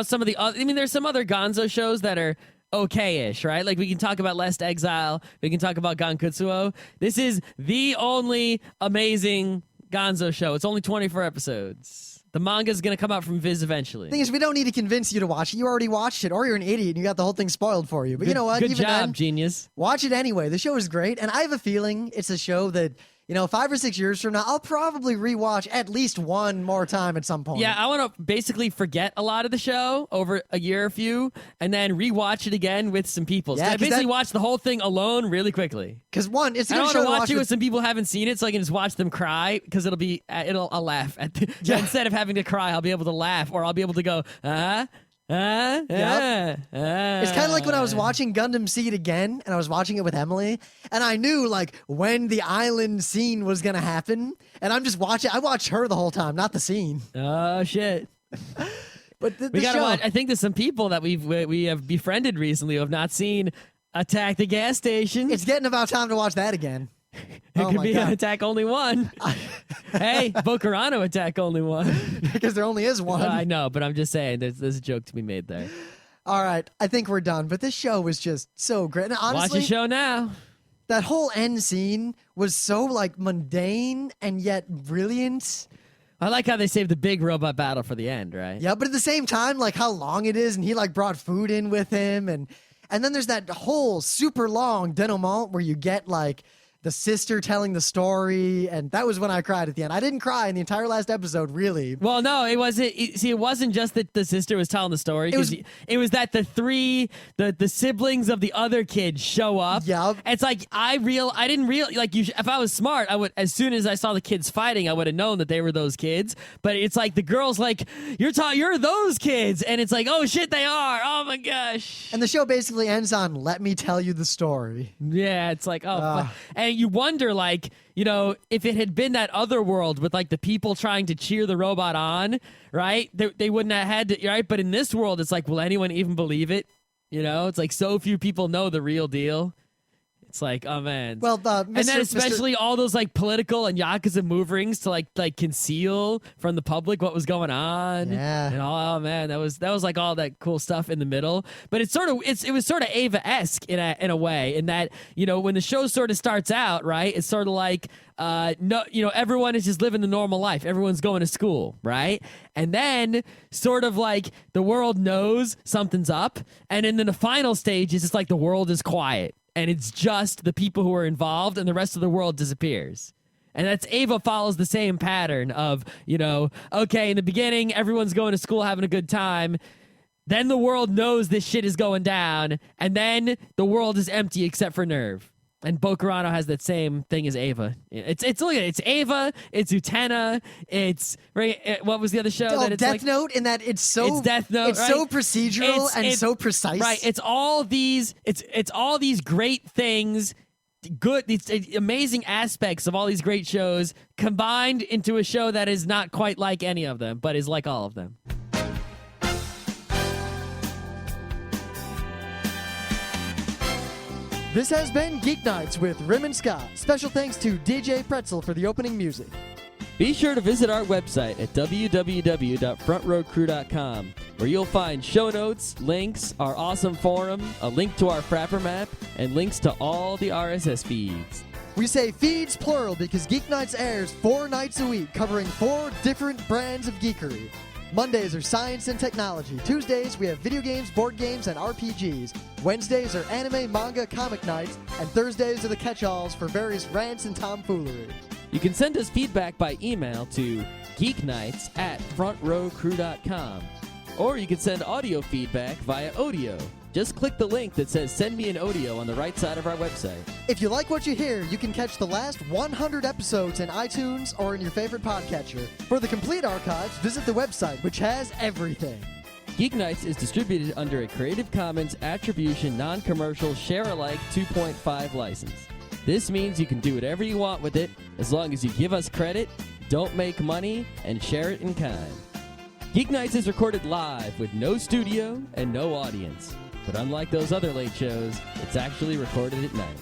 some of the. I mean, there's some other Gonzo shows that are okay-ish, right? Like we can talk about Last Exile. We can talk about Gankutsuo. This is the only amazing Gonzo show. It's only 24 episodes. The manga is going to come out from Viz eventually. The thing is, we don't need to convince you to watch it. You already watched it, or you're an idiot and you got the whole thing spoiled for you. But you know what? Good Even job, then, genius. Watch it anyway. The show is great, and I have a feeling it's a show that, 5 or 6 years from now, I'll probably rewatch at least one more time at some point. Yeah, I want to basically forget a lot of the show over a year or few, and then rewatch it again with some people. So Yeah, I basically watch the whole thing alone really quickly. Because one, it's a I good don't show want to to watch watch it with some people who haven't seen it, so I can just watch them cry because I'll laugh at instead of having to cry, I'll be able to laugh, or I'll be able to go It's kind of like when I was watching Gundam Seed again, and I was watching it with Emily, and I knew like when the island scene was gonna happen, and I'm just watching. I watched her the whole time, not the scene. Oh shit! But We gotta show, watch. I think there's some people that we have befriended recently who have not seen Attack the Gas Station. It's getting about time to watch that again. It Oh could my be God. an Attack Only One. Hey, Bokurano Attack Only One. Because there only is one. I know, but I'm just saying there's a joke to be made there. All right, I think we're done. But this show was just so great. And honestly, Watch the show now. that whole end scene was so like mundane and yet brilliant. I like how they saved the big robot battle for the end, right? Yeah, but at the same time, like how long it is, and he like brought food in with him, and then there's that whole super long denouement where you get like the sister telling the story, and that was when I cried at the end. I didn't cry in the entire last episode, really. Well, no, it wasn't. See, it wasn't just that the sister was telling the story. It was that the siblings of the other kids show up. Yep. It's like I didn't like you. If I was smart, I would, as soon as I saw the kids fighting, I would have known that they were those kids. But it's like the girl's like, you're those kids, and it's like, oh shit, they are. Oh my gosh. And the show basically ends on "Let me tell you the story." Yeah, it's like, fuck. And you wonder, like, if it had been that other world with like the people trying to cheer the robot on, right? They wouldn't have had to, right? But in this world, it's like, will anyone even believe it? It's like so few people know the real deal. It's like, oh man. Well, and then especially all those like political and Yakuza move rings to like conceal from the public what was going on. Yeah. And oh man, that was like all that cool stuff in the middle. But it was sort of Ava-esque in a way, in that, when the show sort of starts out, right? It's sort of like everyone is just living the normal life. Everyone's going to school, right? And then sort of like the world knows something's up, and then the final stage is just like the world is quiet. And it's just the people who are involved, and the rest of the world disappears. And that's Ava follows the same pattern of, okay, in the beginning, everyone's going to school having a good time. Then the world knows this shit is going down. And then the world is empty except for Nerve. And Bokurano has that same thing as Ava. It's look at it. It's Ava. It's Utena. It's what was the other show? That it's Death like, Note, in that it's so it's Death Note. It's right? so procedural and It's so precise. Right. It's all these. It's all these great things. These amazing aspects of all these great shows combined into a show that is not quite like any of them, but is like all of them. This has been Geeknights with Rim and Scott. Special thanks to DJ Pretzel for the opening music. Be sure to visit our website at www.frontrowcrew.com. where you'll find show notes, links, our awesome forum, a link to our Frapper map, and links to all the RSS feeds. We say feeds plural because Geeknights airs 4 nights a week, covering 4 different brands of geekery. Mondays are science and technology. Tuesdays, we have video games, board games, and RPGs. Wednesdays are anime, manga, comic nights. And Thursdays are the catch-alls for various rants and tomfoolery. You can send us feedback by email to geeknights@frontrowcrew.com. Or you can send audio feedback via audio. Just click the link that says send me an audio on the right side of our website. If you like what you hear, you can catch the last 100 episodes in iTunes or in your favorite podcatcher. For the complete archives, visit the website, which has everything. Geeknights is distributed under a Creative Commons Attribution Non-Commercial Share-alike 2.5 license. This means you can do whatever you want with it as long as you give us credit, don't make money, and share it in kind. Geeknights is recorded live with no studio and no audience. But unlike those other late shows, it's actually recorded at night.